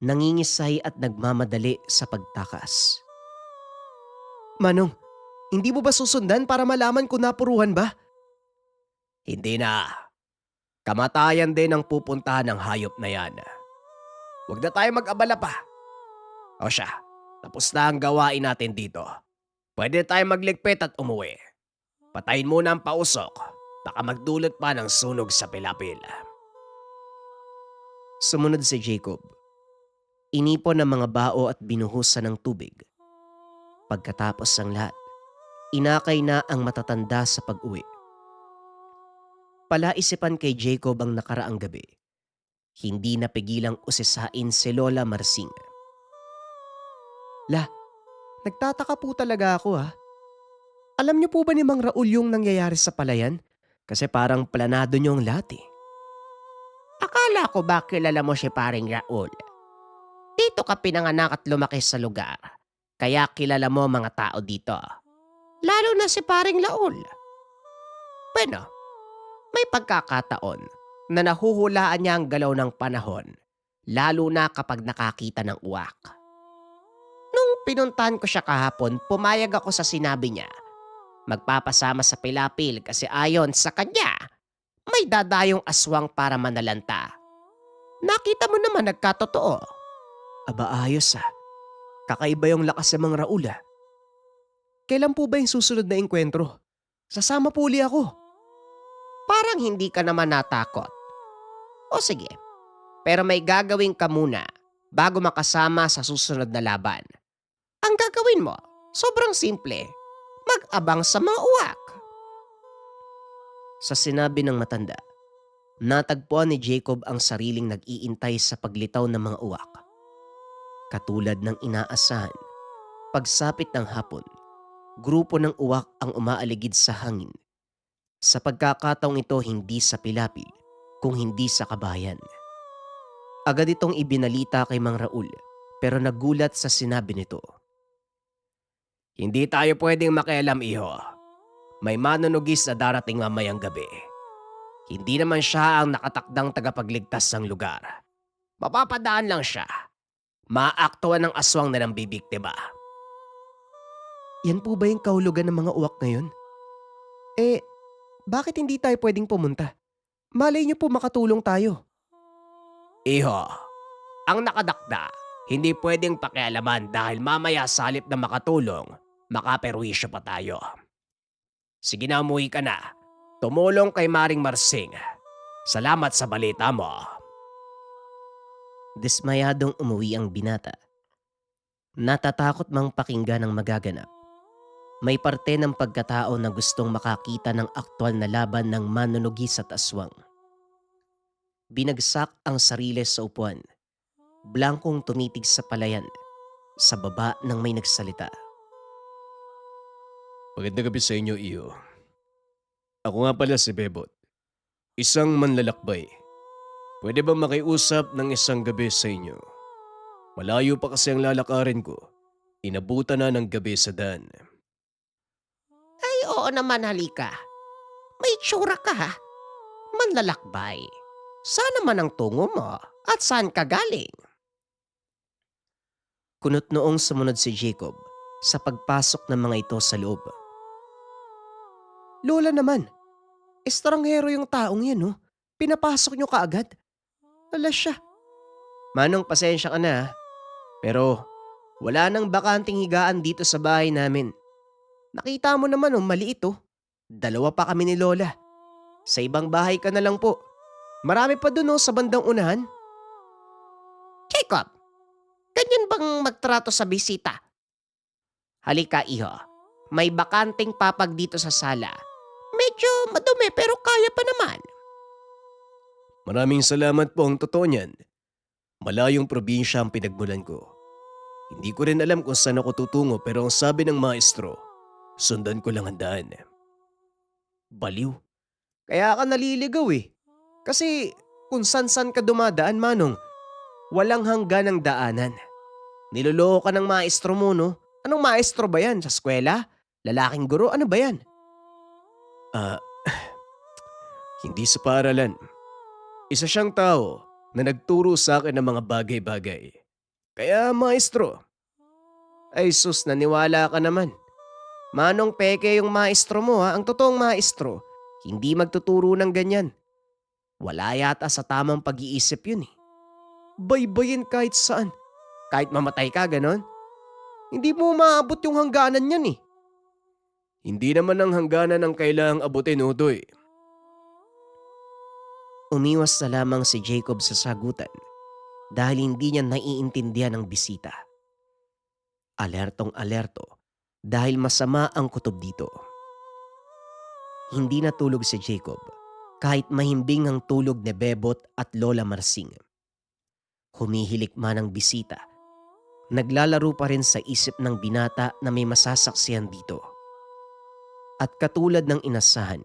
nangingisay at nagmamadali sa pagtakas. Manong, hindi mo ba susundan para malaman kung napuruhan ba? Hindi na. Kamatayan din ang pupuntahan ng hayop na yan. Huwag na tayo mag-abala pa. O siya, tapos na ang gawain natin dito. Pwede tayo magligpit at umuwi. Patayin muna ang pausok. Baka magdulot pa ng sunog sa pilapil. Sumunod si Jacob. Inipon ang mga bao at binuhusan ng tubig. Pagkatapos ng lahat, inakay na ang matatanda sa pag-uwi. Palaisipan kay Jacob ang nakaraang gabi. Hindi napigilang usisain si Lola Marsing. La, nagtataka po talaga ako ha. Alam niyo po ba ni Mang Raul yung nangyayari sa palayan? Kasi parang planado niyo ang lahat eh. Akala ko ba kilala mo si paring Raul? Dito ka pinanganak at lumaki sa lugar. Kaya kilala mo mga tao dito. Lalo na si paring Raul. Bueno, may pagkakataon na nahuhulaan niya ang galaw ng panahon. Lalo na kapag nakakita ng uwak. Nung pinuntahan ko siya kahapon, pumayag ako sa sinabi niya. Magpapasama sa pilapil kasi ayon sa kanya, may dadayong aswang para manalanta. Nakita mo naman nagkatotoo. Aba ayos ah. Kakaiba yung lakas ng Mang Raul ah. Kailan po ba yung susunod na engkwentro? Sasama po uli ako. Parang hindi ka naman natakot. O sige, pero may gagawin ka muna bago makasama sa susunod na laban. Ang gagawin mo, sobrang simple. Mag-abang sa mga uwak. Sa sinabi ng matanda, natagpuan ni Jacob ang sariling nag-iintay sa paglitaw ng mga uwak. Katulad ng inaasahan, pagsapit ng hapon, grupo ng uwak ang umaaligid sa hangin. Sa pagkakataong ito hindi sa pilapil, kung hindi sa kabayan. Agad itong ibinalita kay Mang Raul, pero nagulat sa sinabi nito. Hindi tayo pwedeng makialam, iho. May manunugis na darating mamayang gabi. Hindi naman siya ang nakatakdang tagapagligtas ng lugar. Mapapadaan lang siya. Maaktuhan ng aswang na ng bibiktima. Yan po ba yung kahulugan ng mga uwak ngayon? Eh, bakit hindi tayo pwedeng pumunta? Malay niyo po makatulong tayo. Iho, ang nakadakda, hindi pwedeng pakialaman dahil mamaya sa halip na makatulong, makaperwisyo pa tayo. Sige na, umuwi ka na. Tumulong kay Maring Marsing. Salamat sa balita mo. Dismayadong umuwi ang binata. Natatakot mang pakinggan ang magaganap. May parte ng pagkatao na gustong makakita ng aktwal na laban ng manunugis at aswang. Binagsak ang sarili sa upuan. Blankong tumitig sa palayan. Sa baba ng may nagsalita. Magandang gabi sa inyo, iyo. Ako nga pala si Bebot. Isang manlalakbay. Pwede ba makiusap ng isang gabi sa inyo? Malayo pa kasi ang lalakarin ko. Inabutan na ng gabi sa daan. Ay oo naman halika. May tsura ka ha. Manlalakbay. Saan naman ang tungo mo at saan ka galing? Kunot noong sumunod si Jacob sa pagpasok ng mga ito sa loob. Lola naman, estranghero yung taong yan oh. Pinapasok nyo kaagad. Wala siya. Manong pasensya ka na pero wala nang bakanting higaan dito sa bahay namin. Nakita mo naman oh, maliit oh. 2 pa kami ni Lola. Sa ibang bahay ka na lang po. Marami pa dun oh, sa bandang unahan. Jacob, ganyan bang magtrato sa bisita? Halika iho, may bakanting papag dito sa sala. Medyo madumi pero kaya pa naman. Maraming salamat po, ang totoo niyan. Malayong probinsya ang pinagmulan ko. Hindi ko rin alam kung saan ako tutungo pero ang sabi ng maestro, sundan ko lang ang daan. Baliw. Kaya ka naliligaw eh. Kasi kung san-san ka dumadaan manong, walang hanggan ang daanan. Niloloko ka ng maestro mo no? Anong maestro ba yan? Sa eskwela? Lalaking guro? Ano ba yan? Hindi sa paaralan. Isa siyang tao na nagturo sa akin ng mga bagay-bagay. Kaya maestro. Ay sus, naniwala ka naman. Manong peke yung maestro mo ha, ang totoong maestro. Hindi magtuturo ng ganyan. Wala yata sa tamang pag-iisip yun eh. Baybayin kahit saan. Kahit mamatay ka, ganon. Hindi mo maabot yung hangganan yan eh. Hindi naman ang hangganan ang kailangang abutin, Utoy. Umiwas na lamang si Jacob sa sagutan dahil hindi niya naiintindihan ang bisita. Alertong-alerto dahil masama ang kutob dito. Hindi natulog si Jacob kahit mahimbing ang tulog ni Bebot at Lola Marsing. Humihilik man ang bisita, naglalaro pa rin sa isip ng binata na may masasaksihan dito. At katulad ng inasahan,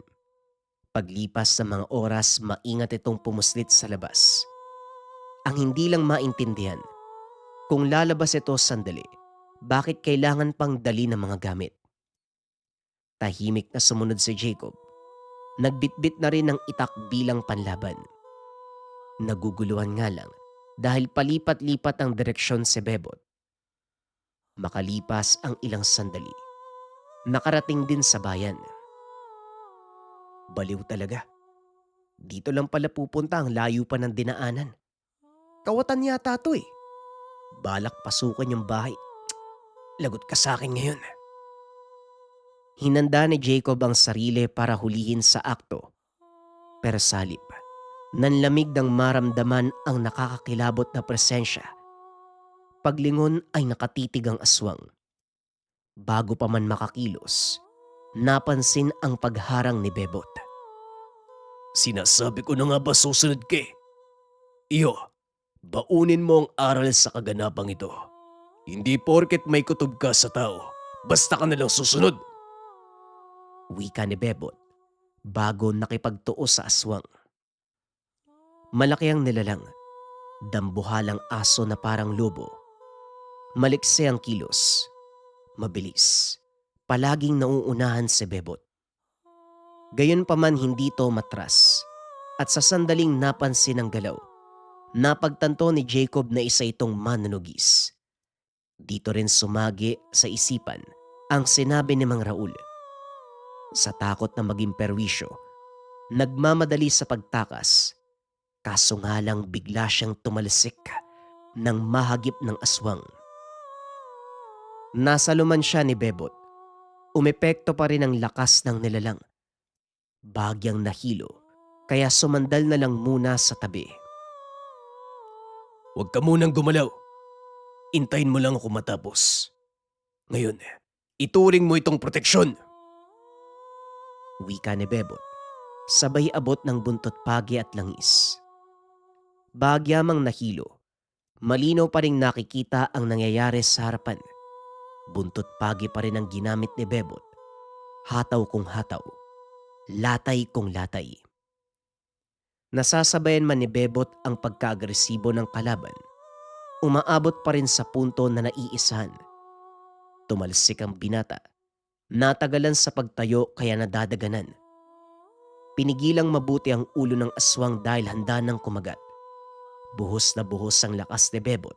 paglipas ng mga oras maingat itong pumuslit sa labas. Ang hindi lang maintindihan, kung lalabas ito sandali, bakit kailangan pang dali ng mga gamit? Tahimik na sumunod si Jacob. Nagbitbit na rin ng itak bilang panlaban. Naguguluhan nga lang dahil palipat-lipat ang direksyon si Bebot. Makalipas ang ilang sandali, nakarating din sa bayan. Baliw talaga. Dito lang pala pupunta, ang layo pa ng dinaanan. Kawatan yata to eh. Balak pasukan yung bahay. Lagot ka sa akin ngayon. Hinanda ni Jacob ang sarili para hulihin sa akto. Pero salip, nanlamig ng maramdaman ang nakakakilabot na presensya. Paglingon ay nakatitig ang aswang. Bago pa man makakilos, napansin ang pagharang ni Bebot. Sinasabi ko na nga ba susunod ka eh? Iyo, baunin mo ang aral sa kaganapang ito. Hindi porket may kutob ka sa tao, basta ka nalang susunod. Wika ni Bebot bago nakipagtuo sa aswang. Malaki ang nilalang, dambuhalang aso na parang lobo. Maliksi ang kilos, mabilis, palaging nauunahan si Bebot. Gayunpaman hindi to matras at sa sandaling napansin ang galaw, napagtanto ni Jacob na isa itong manunugis. Dito rin sumagi sa isipan ang sinabi ni Mang Raul. Sa takot na maging perwisyo, nagmamadali sa pagtakas, kaso nga lang bigla siyang tumalsik ng mahagip ng aswang. Nasaluman siya ni Bebot. Umepekto pa rin ang lakas ng nilalang. Bagyang nahilo, kaya sumandal na lang muna sa tabi. Huwag ka munang gumalaw. Intayin mo lang ako matapos. Ngayon, ituring mo itong proteksyon. Wika ni Bebot, sabay abot ng buntot pagi at langis. Bagyamang nahilo, malinaw pa rin nakikita ang nangyayari sa harapan. Buntot pagi pa rin ang ginamit ni Bebot. Hataw kung hataw, latay kung latay. Nasasabayan man ni Bebot ang pagka-agresibo ng kalaban, umaabot pa rin sa punto na naiisahan. Tumalsik ang binata. Natagalan sa pagtayo kaya nadadaganan. Pinigilang mabuti ang ulo ng aswang dahil handa ng kumagat. Buhos na buhos ang lakas ni Bebot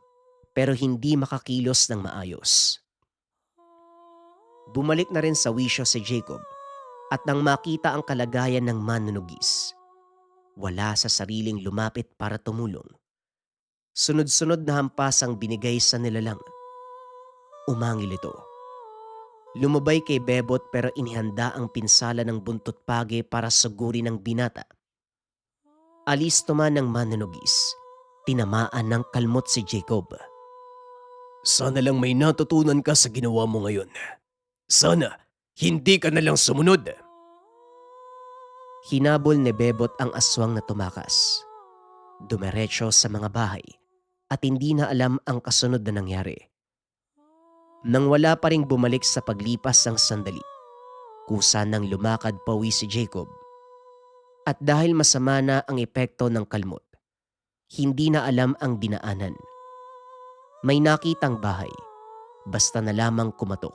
pero hindi makakilos ng maayos. Bumalik na rin sa wisyo si Jacob at nang makita ang kalagayan ng manunugis, wala sa sariling lumapit para tumulong. Sunod-sunod na hampas ang binigay sa nilalang. Umangil ito. Lumabay kay Bebot pero inihanda ang pinsala ng buntot pagi para sugurin ng binata. Alisto man ng manunugis, tinamaan ng kalmot si Jacob. Sana lang may natutunan ka sa ginawa mo ngayon. Sana hindi ka na lang sumunod. Hinabol ni Bebot ang aswang na tumakas. Dumiretso sa mga bahay at hindi na alam ang kasunod na nangyari. Nang wala pa ring bumalik sa paglipas ng sandali, kusa nang lumakad pawi si Jacob. At dahil masama na ang epekto ng kalmot, hindi na alam ang dinaanan. May nakitang bahay, basta na lamang kumatok.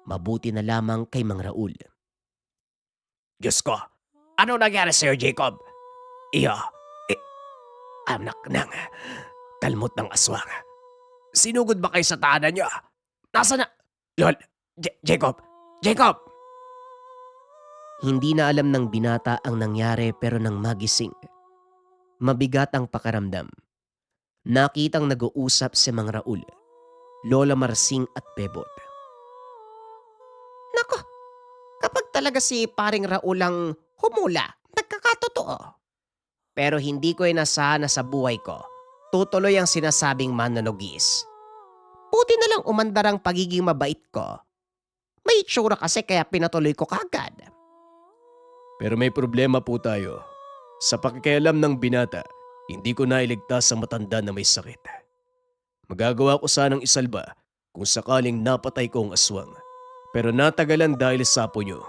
Mabuti na lamang kay Mang Raul. Diyos ko, ano nangyari sa'yo, Jacob? Anak ng kalmot ng aswang. Sinugod ba kayo sa tahanan niyo? Nasaan na? Lol, Jacob! Jacob! Hindi na alam ng binata ang nangyari pero nang magising, mabigat ang pakaramdam. Nakitang nag-uusap si Mang Raul, Lola Marsing at Bebot. Nako, kapag talaga si paring Raul ang humula, nagkakatotoo. Pero hindi ko inasahan na sa buhay ko, tutuloy ang sinasabing mananugis. Buti na lang umandar ang pagiging mabait ko. May itsura kasi kaya pinatuloy ko kagad. Pero may problema po tayo. Sa pakikialam ng binata, hindi ko nailigtas ang matanda na may sakit. Magagawa ko sanang isalba kung sakaling napatay ko ang aswang. Pero natagalan dahil sa apo nyo.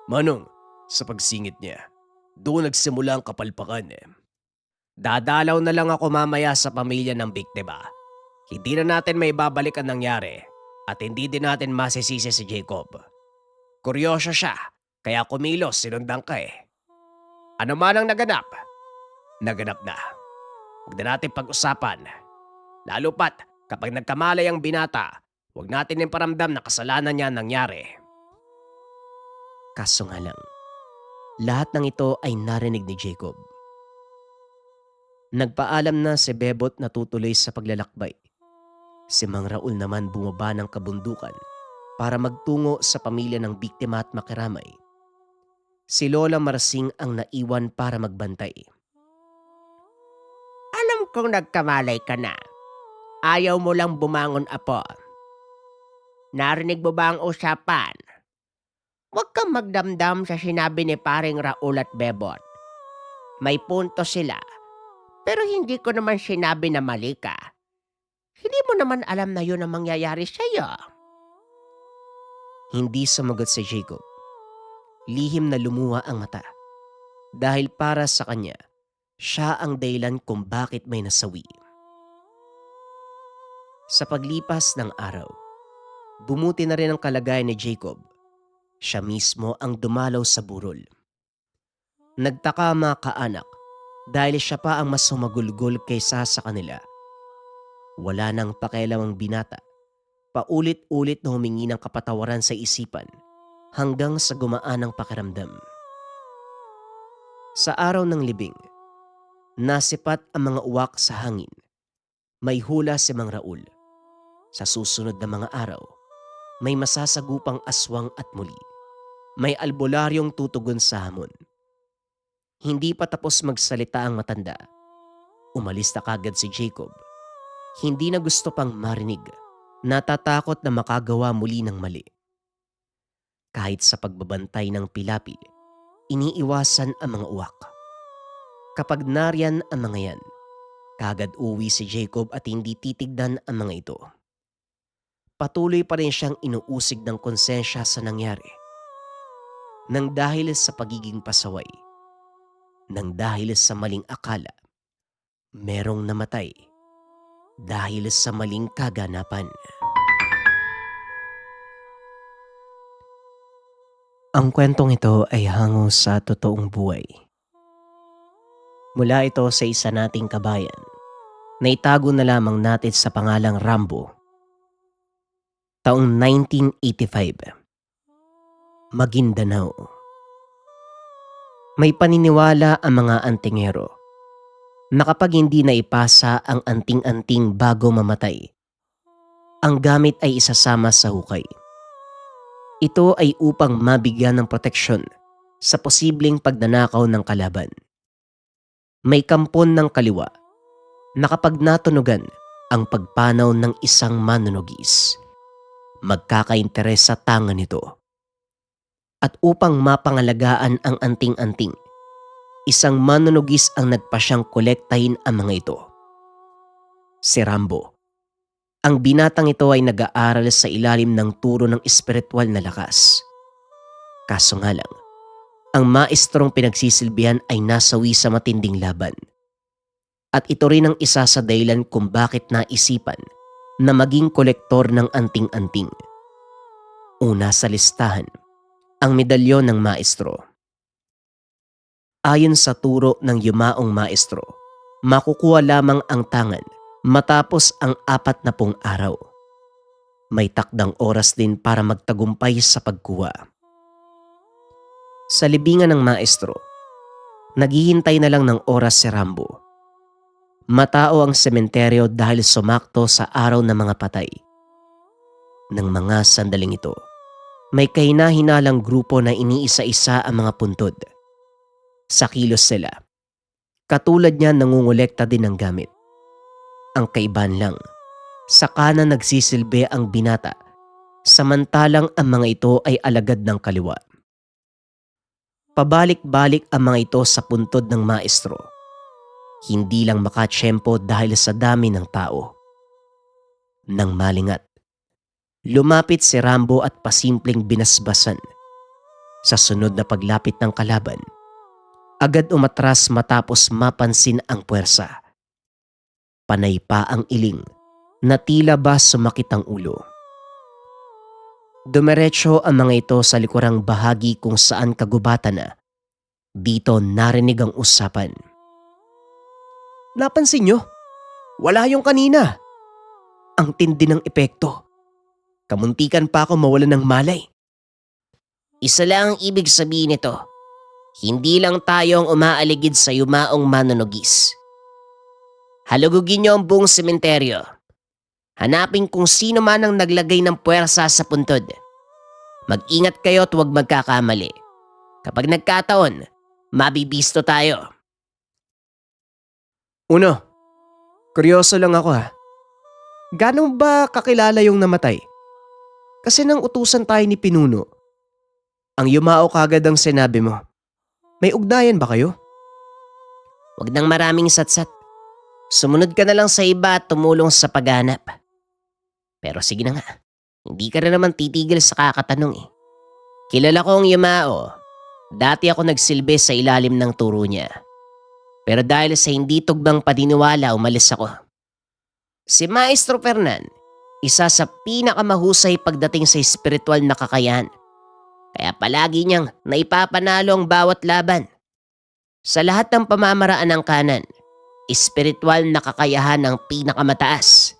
Manong, sa pagsingit niya, doon nagsimula ang kapalpakan eh. Dadalaw na lang ako mamaya sa pamilya ng biktima. Hindi na natin may babalik ang nangyari at hindi din natin masisisi si Jacob. Kuryoso siya, kaya kumilos sinundan ka eh. Ano man ang naganap na. Huwag na natin pag-usapan. Lalo pat kapag nagkamalay ang binata, huwag natin iparamdam na kasalanan niya ang nangyari. Kaso nga lang, lahat ng ito ay narinig ni Jacob. Nagpaalam na si Bebot na tutuloy sa paglalakbay. Si Mang Raul naman bumaba ng kabundukan para magtungo sa pamilya ng biktima at makiramay. Si Lola Marsing ang naiwan para magbantay. Alam kong nagkamalay ka na. Ayaw mo lang bumangon, apo. Narinig mo ba ang usapan? Huwag kang magdamdam sa sinabi ni paring Raul at Bebot. May punto sila. Pero hindi ko naman sinabi na mali ka. Hindi mo naman alam na yun ang mangyayari sa'yo. Hindi sumagot si Jacob. Lihim na lumuha ang mata. Dahil para sa kanya, siya ang dahilan kung bakit may nasawi. Sa paglipas ng araw, bumuti na rin ang kalagayan ni Jacob. Siya mismo ang dumalaw sa burol. Nagtaka mga kaanak dahil siya pa ang mas humagulgol kaysa sa kanila. Wala nang pakialam ang binata. Paulit-ulit na humingi ng kapatawaran sa isipan hanggang sa gumaan ang pakiramdam. Sa araw ng libing, nasipat ang mga uwak sa hangin. May hula si Mang Raul. Sa susunod na mga araw, may masasagupang aswang at muli. May albularyong tutugon sa hamon. Hindi pa tapos magsalita ang matanda. Umalis na kagad si Jacob. Hindi na gusto pang marinig. Natatakot na makagawa muli ng mali. Kahit sa pagbabantay ng pilapil, iniiwasan ang mga uwak. Kapag nariyan ang mga yan, kagad uwi si Jacob at hindi titignan ang mga ito. Patuloy pa rin siyang inuusig ng konsensya sa nangyari. Nang dahil sa pagiging pasaway, nang dahil sa maling akala, merong namatay dahil sa maling kaganapan. Ang kwentong ito ay hango sa totoong buhay. Mula ito sa isa nating kabayan na itago na lamang natin sa pangalang Rambo. Taong 1985. Maguindanao. May paniniwala ang mga antingero na kapag hindi naipasa ang anting-anting bago mamatay, ang gamit ay isasama sa hukay. Ito ay upang mabigyan ng proteksyon sa posibleng pagnanakaw ng kalaban. May kampon ng kaliwa na kapag natunugan ang pagpanaw ng isang manunugis, magkakainteres sa tangan nito. At upang mapangalagaan ang anting-anting, isang manunugis ang nagpasyang kolektahin ang mga ito. Si Rambo. Ang binatang ito ay nag-aaral sa ilalim ng turo ng espiritual na lakas. Kaso nga lang, ang maestrong pinagsisilbihan ay nasawi sa matinding laban. At ito rin ang isa sa dahilan kung bakit naisipan na maging kolektor ng anting-anting. Una sa listahan, ang medalyon ng maestro. Ayon sa turo ng yumaong maestro, makukuha lamang ang tangan matapos ang 40 araw. May takdang oras din para magtagumpay sa pagkuha. Sa libingan ng maestro, naghihintay na lang ng oras si Rambo. Matao ang sementeryo dahil sumakto sa araw ng mga patay. Nang mga sandaling ito, may kahina-hinalang grupo na iniisa-isa ang mga puntod. Sa kilos sila, katulad niya nangungulekta din ng gamit. Ang kaibahan lang, sa kanan nagsisilbi ang binata, samantalang ang mga ito ay alagad ng kaliwa. Pabalik-balik ang mga ito sa puntod ng maestro. Hindi lang makatsyempo dahil sa dami ng tao. Nang malingat, lumapit si Rambo at pasimpleng binasbasan. Sa sunod na paglapit ng kalaban, agad umatras matapos mapansin ang puwersa. Panay pa ang iling na tila ba sumakit ang ulo. Dumiretso ang mga ito sa likurang bahagi kung saan kagubatan na. Dito narinig ang usapan. Napansin nyo? Wala yung kanina. Ang tindi ng epekto. Kamuntikan pa ako mawalan ng malay. Isa lang ang ibig sabihin nito. Hindi lang tayo ang umaaligid sa yumaong manunugis. Halugugin niyo ang buong sementeryo. Hanapin kung sino man ang naglagay ng puwersa sa puntod. Mag-ingat kayo at huwag magkakamali. Kapag nagkataon, mabibisto tayo. Uno, kuryoso lang ako ha. Gano'n ba kakilala yung namatay? Kasi nang utusan tayo ni Pinuno, ang yumao kagad ang sinabi mo. May ugnayan ba kayo? Huwag nang maraming satsat. Sumunod ka na lang sa iba at tumulong sa paghanap. Pero sige na nga, hindi ka rin naman titigil sa kakatanong eh. Kilala ko ang yumao. Dati ako nagsilbi sa ilalim ng turo niya. Pero dahil sa hindi tugbang paniniwala, umalis ako. Si Maestro Fernan, isa sa pinakamahusay pagdating sa espiritual na kakayahan. Kaya palagi niyang naipapanalo ang bawat laban. Sa lahat ng pamamaraan ng kanan, espiritual na kakayahan ang pinakamataas.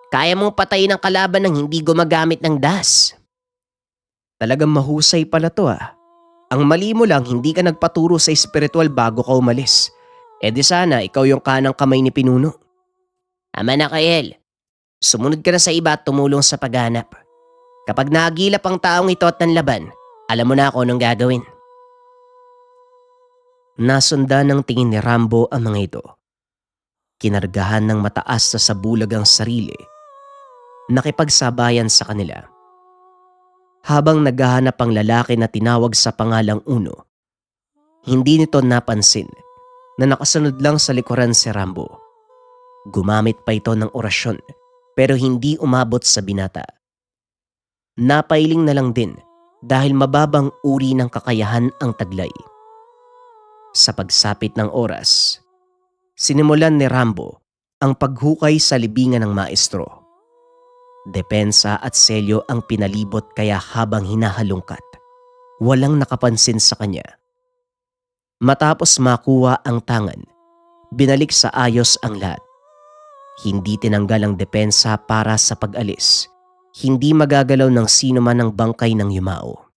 Kaya mong patayin ang kalaban ng hindi gumagamit ng das. Talagang mahusay pala to ah. Ang mali mo lang, hindi ka nagpaturo sa espiritual bago ka umalis. E di sana ikaw yung kanang kamay ni Pinuno. Ama na Kael, sumunod ka na sa iba at tumulong sa paghanap. Kapag nagilap ang taong ito at nanlaban, alam mo na ako anong gagawin. Nasundan ng tingin ni Rambo ang mga ito. Kinargahan ng mataas na sabulag ang sarili. Nakipagsabayan sa kanila. Habang naghahanap ang lalaki na tinawag sa pangalang Uno, hindi nito napansin na nakasunod lang sa likuran si Rambo. Gumamit pa ito ng orasyon pero hindi umabot sa binata. Napailing na lang din dahil mababang uri ng kakayahan ang taglay. Sa pagsapit ng oras, sinimulan ni Rambo ang paghukay sa libingan ng maestro. Depensa at selyo ang pinalibot kaya habang hinahalungkat, walang nakapansin sa kanya. Matapos makuha ang tangan, binalik sa ayos ang lahat. Hindi tinanggal ang depensa para sa pag-alis. Hindi magagalaw ng sino man ang bangkay ng yumao.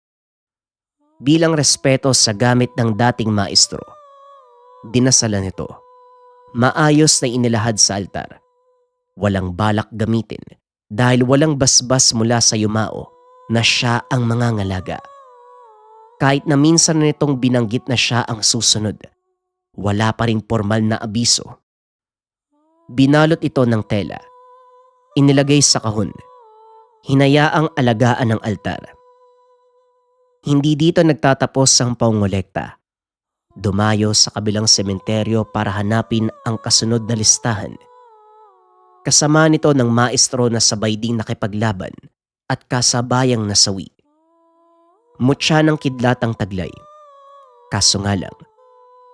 Bilang respeto sa gamit ng dating maestro, dinasalan ito. Maayos na inilahad sa altar. Walang balak gamitin dahil walang basbas mula sa yumao na siya ang mangangalaga. Kahit na minsan na nitong binanggit na siya ang susunod, wala pa ring formal na abiso. Binalot ito ng tela. Inilagay sa kahon. Hinayaang alagaan ng altar. Hindi dito nagtatapos ang pangolekta. Dumayo sa kabilang sementeryo para hanapin ang kasunod na listahan. Kasama nito ng maestro na sabay ding nakipaglaban at kasabayang nasawi. Mutya ng kidlatang taglay. Kaso nga lang,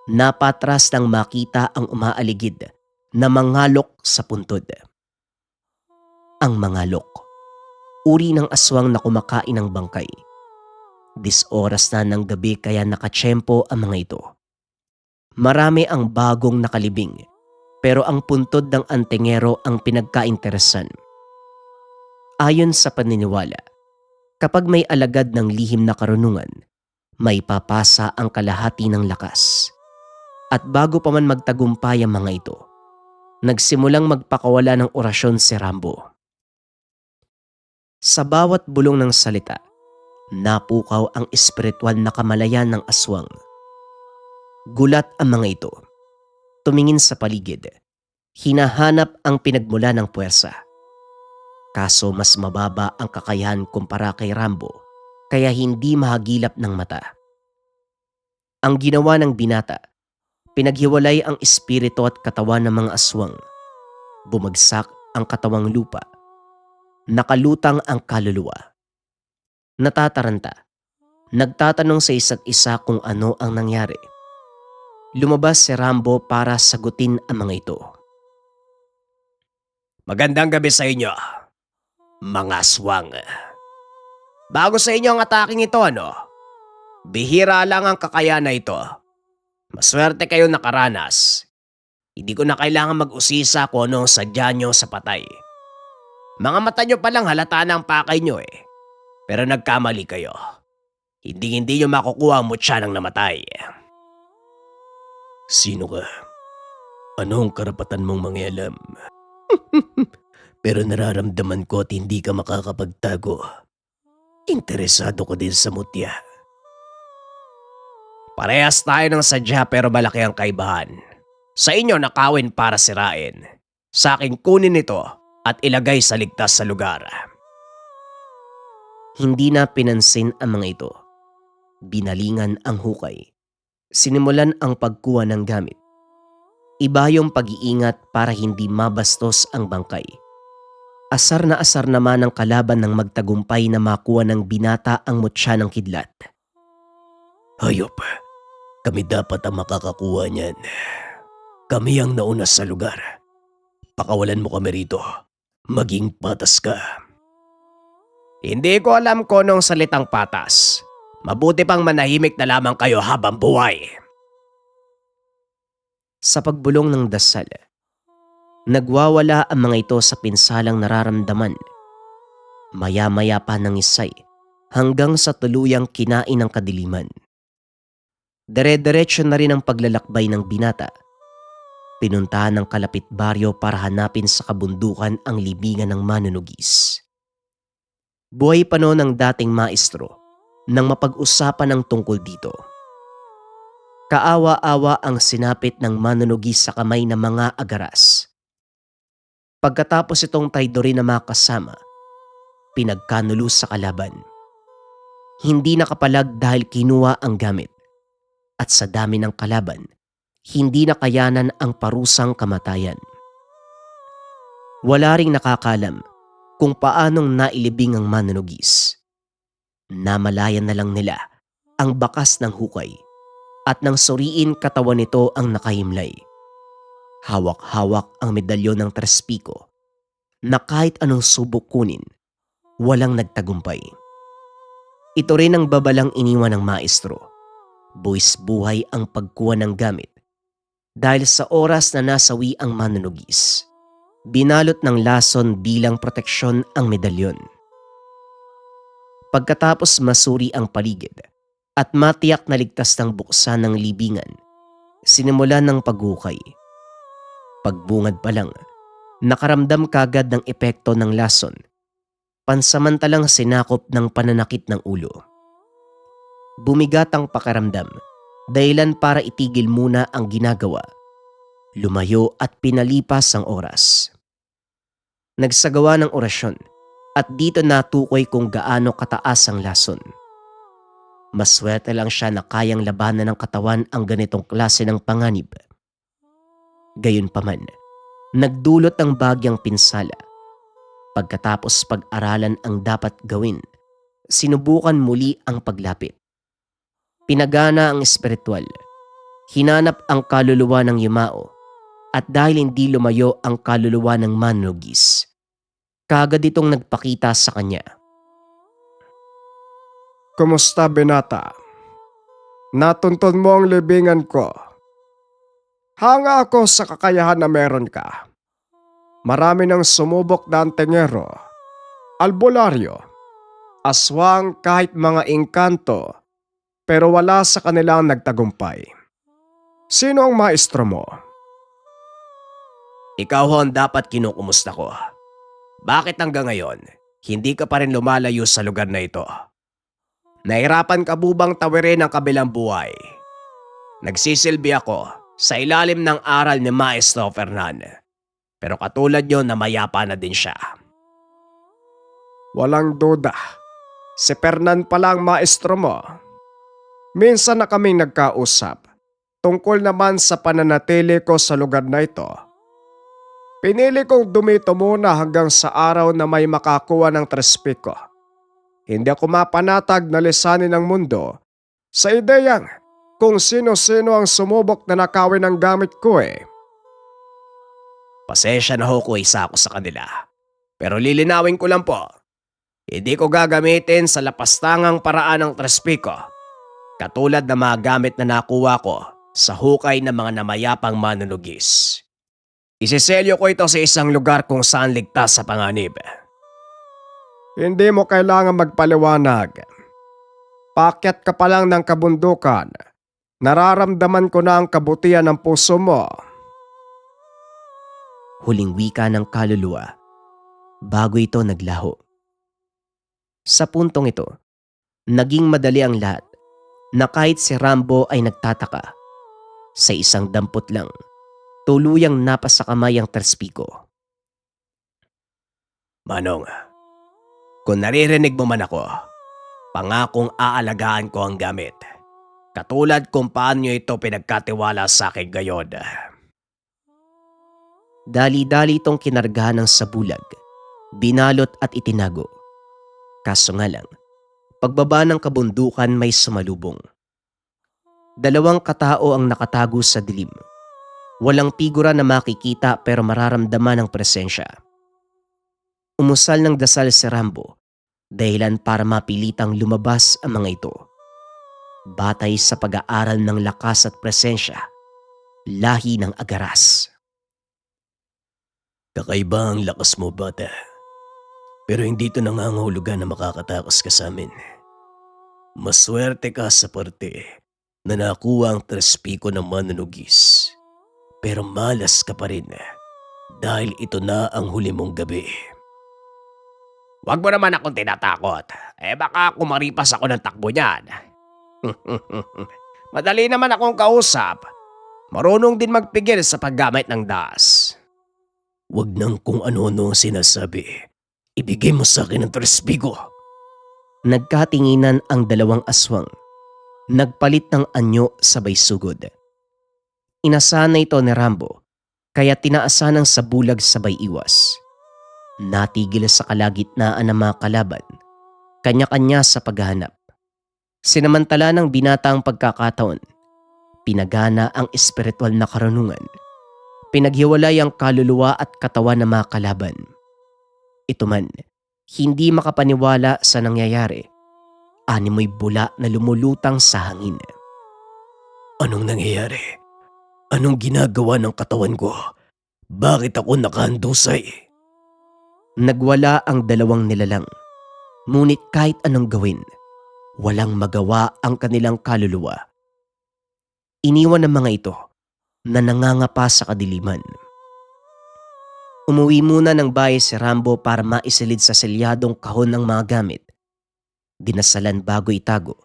napatras nang makita ang umaaligid na mangalok sa puntod. Ang mangalok, uri ng aswang na kumakain ng bangkay. 10 oras na ng gabi kaya nakatsyempo ang mga ito. Marami ang bagong nakalibing pero ang puntod ng antingero ang pinagkainteresan. Ayon sa paniniwala, kapag may alagad ng lihim na karunungan, may papasa ang kalahati ng lakas. At bago pa man magtagumpay ang mga ito, nagsimulang magpakawala ng orasyon si Rambo. Sa bawat bulong ng salita, napukaw ang espiritual na kamalayan ng aswang. Gulat ang mga ito. Tumingin sa paligid. Hinahanap ang pinagmula ng puwersa. Kaso mas mababa ang kakayahan kumpara kay Rambo, kaya hindi mahagilap ng mata. Ang ginawa ng binata, pinaghiwalay ang espiritu at katawan ng mga aswang. Bumagsak ang katawang lupa. Nakalutang ang kaluluwa. Natataranta. Nagtatanong sa isa't isa kung ano ang nangyari. Lumabas si Rambo para sagutin ang mga ito. Magandang gabi sa inyo, mga aswang. Bago sa inyo ang ataking ito, ano? Bihira lang ang kakayahan na ito. Maswerte kayo nakaranas. Hindi ko na kailangan mag-usisa kung ano ang sadya nyo sa patay. Mga mata nyo palang halata na ang pakay nyo eh. Pero nagkamali kayo. Hindi nyo makukuha ang mutya ng namatay. Sino ka? Anong karapatan mong mangialam? Pero nararamdaman ko at hindi ka makakapagtago. Interesado ka din sa mutya. Parehas tayo ng sadya pero malaki ang kaibahan. Sa inyo nakawin para sirain. Sa akin kunin ito at ilagay sa ligtas sa lugar. Hindi na pinansin ang mga ito. Binalingan ang hukay. Sinimulan ang pagkuha ng gamit. Iba yung pag-iingat para hindi mabastos ang bangkay. Asar na asar naman ang kalaban ng magtagumpay na makuha ng binata ang mutya ng kidlat. Hayop, kami dapat ang makakakuha niyan. Kami ang nauna sa lugar. Pakawalan mo kami rito. Maging patas ka. Hindi ko alam kung anong salitang patas. Mabuti pang manahimik na lamang kayo habang buhay. Sa pagbulong ng dasal, nagwawala ang mga ito sa pinsalang nararamdaman. Maya-maya pa nangisay hanggang sa tuluyang kinain ng kadiliman. Dire-diretso na rin ang paglalakbay ng binata. Pinuntahan ng kalapit baryo para hanapin sa kabundukan ang libingan ng manunugis. Buhay pa noon ang dating maestro nang mapag-usapan ng tungkol dito. Kaawa-awa ang sinapit ng manunugis sa kamay ng mga agaras. Pagkatapos itong traidorin na mga kasama, pinagkanulo sa kalaban. Hindi nakapalag dahil kinuha ang gamit. At sa dami ng kalaban, hindi nakayanan ang parusang kamatayan. Wala ring nakakalam kung paanong nailibing ang manunugis. Namalayan na lang nila ang bakas ng hukay. at nang suriin katawan nito ang nakahimlay. Hawak-hawak ang medalyon ng Tres Pico na kahit anong subok kunin, walang nagtagumpay. Ito rin ang babalang iniwan ng maestro. Buwis buhay ang pagkuha ng gamit dahil sa oras na nasawi ang manunugis. Binalot ng lason bilang proteksyon ang medalyon. Pagkatapos masuri ang paligid at matiyak na ligtas ng buksan ng libingan, sinimulan ng paghukay. Pagbungad pa lang, nakaramdam kagad ng epekto ng lason, pansamantalang sinakop ng pananakit ng ulo. Bumigat ang pakaramdam, dahilan para itigil muna ang ginagawa. Lumayo at pinalipas ang oras. Nagsagawa ng orasyon at dito natukoy kung gaano kataas ang lason. Maswerte lang siya na kayang labanan ng katawan ang ganitong klase ng panganib. Gayunpaman, nagdulot ng bagyang pinsala. Pagkatapos pag-aralan ang dapat gawin, sinubukan muli ang paglapit. Pinagana ang espiritual, hinanap ang kaluluwa ng yumao, at dahil hindi lumayo ang kaluluwa ng manunugis, kagad itong nagpakita sa kanya. Kumusta, binata? Natuntun mo ang libingan ko. Hanga ako sa kakayahan na meron ka. Marami nang sumubok na antingero, albularyo, aswang kahit mga engkanto, pero wala sa kanilang nagtagumpay. Sino ang maestro mo? Ikaw ho ang dapat kinukumusta ko. Bakit hanggang ngayon, hindi ka pa rin lumalayo sa lugar na ito? Nahirapan ka bubang tawirin ang kabilang buhay? Nagsisilbi ako sa ilalim ng aral ni Maestro Fernan. Pero katulad nyo na mayapa na din siya. Walang duda. Si Fernan pala ang maestro mo. Minsan na kaming nagkausap tungkol naman sa pananatili ko sa lugar na ito. Pinili kong dumito muna hanggang sa araw na may makakuha ng Tres Pico. Hindi ako mapanatag na lisanin ang mundo sa ideyang kung sino-sino ang sumubok na nakawin ang gamit ko Pasensya na ho ko isa ako sa kanila. Pero lilinawin ko lang po. Hindi ko gagamitin sa lapastangang paraan ng Tres Pico. Katulad na mga gamit na nakuha ko sa hukay ng mga namayapang manunugis. Isiselyo ko ito sa isang lugar kung saan ligtas sa panganib. Hindi mo kailangan magpaliwanag. Paakyat ka pa lang ng kabundukan. Nararamdaman ko na ang kabutihan ng puso mo. Huling wika ng kaluluwa bago ito naglaho. Sa puntong ito, naging madali ang lahat na kahit si Rambo ay nagtataka. Sa isang dampot lang, tuluyang napasakamay ang Tres Pico. Manong, kung naririnig mo man ako, pangakong aalagaan ko ang gamit. Katulad kung paano ito pinagkatiwala sa akin gayon. Dali-dali itong kinargahan ng sabulag, binalot at itinago. Kaso nga lang, pagbaba ng kabundukan may sumalubong. Dalawang katao ang nakatago sa dilim. Walang figura na makikita pero mararamdaman ang presensya. Umusal ng dasal si Rambo, dahilan para mapilitang lumabas ang mga ito. Batay sa pag-aaral ng lakas at presensya, lahi ng Agaras. Kakaiba ang lakas mo, bata. Pero hindi ito nangangahulugan na makakatakas ka sa amin. Maswerte ka sa parte na nakuha ang Tres Pico ng manunugis. Pero malas ka pa rin dahil ito na ang huli mong gabi. Huwag mo naman akong tinatakot. Baka kumaripas ako ng takbo niyan. Madali naman akong kausap. Marunong din magpigil sa paggamit ng das. Huwag nang kung ano-ano ang sinasabi. Ibigay mo sa akin ang Tres Pico. Nagkatinginan ang dalawang aswang. Nagpalit ng anyo sabay sugod. Inasana ito ni Rambo, kaya tinaasan ng sabulag sabay iwas. Natigil sa kalagitnaan ng mga kalaban, kanya-kanya sa paghahanap. Sinamantala ng binata ang pagkakataon, Pinagana ang espiritual na karunungan. Pinaghiwalay ang kaluluwa at katawan ng mga kalaban. Ito man, hindi makapaniwala sa nangyayari. Animoy bula na lumulutang sa hangin. Anong nangyayari? Anong ginagawa ng katawan ko? Bakit ako nakahandusay? Nagwala ang dalawang nilalang. Ngunit kahit anong gawin, walang magawa ang kanilang kaluluwa. Iniwan ng mga ito na nangangapa sa kadiliman. Umuwi muna ng bahay si Rambo para maisilid sa selyadong kahon ng mga gamit. Dinasalan bago itago.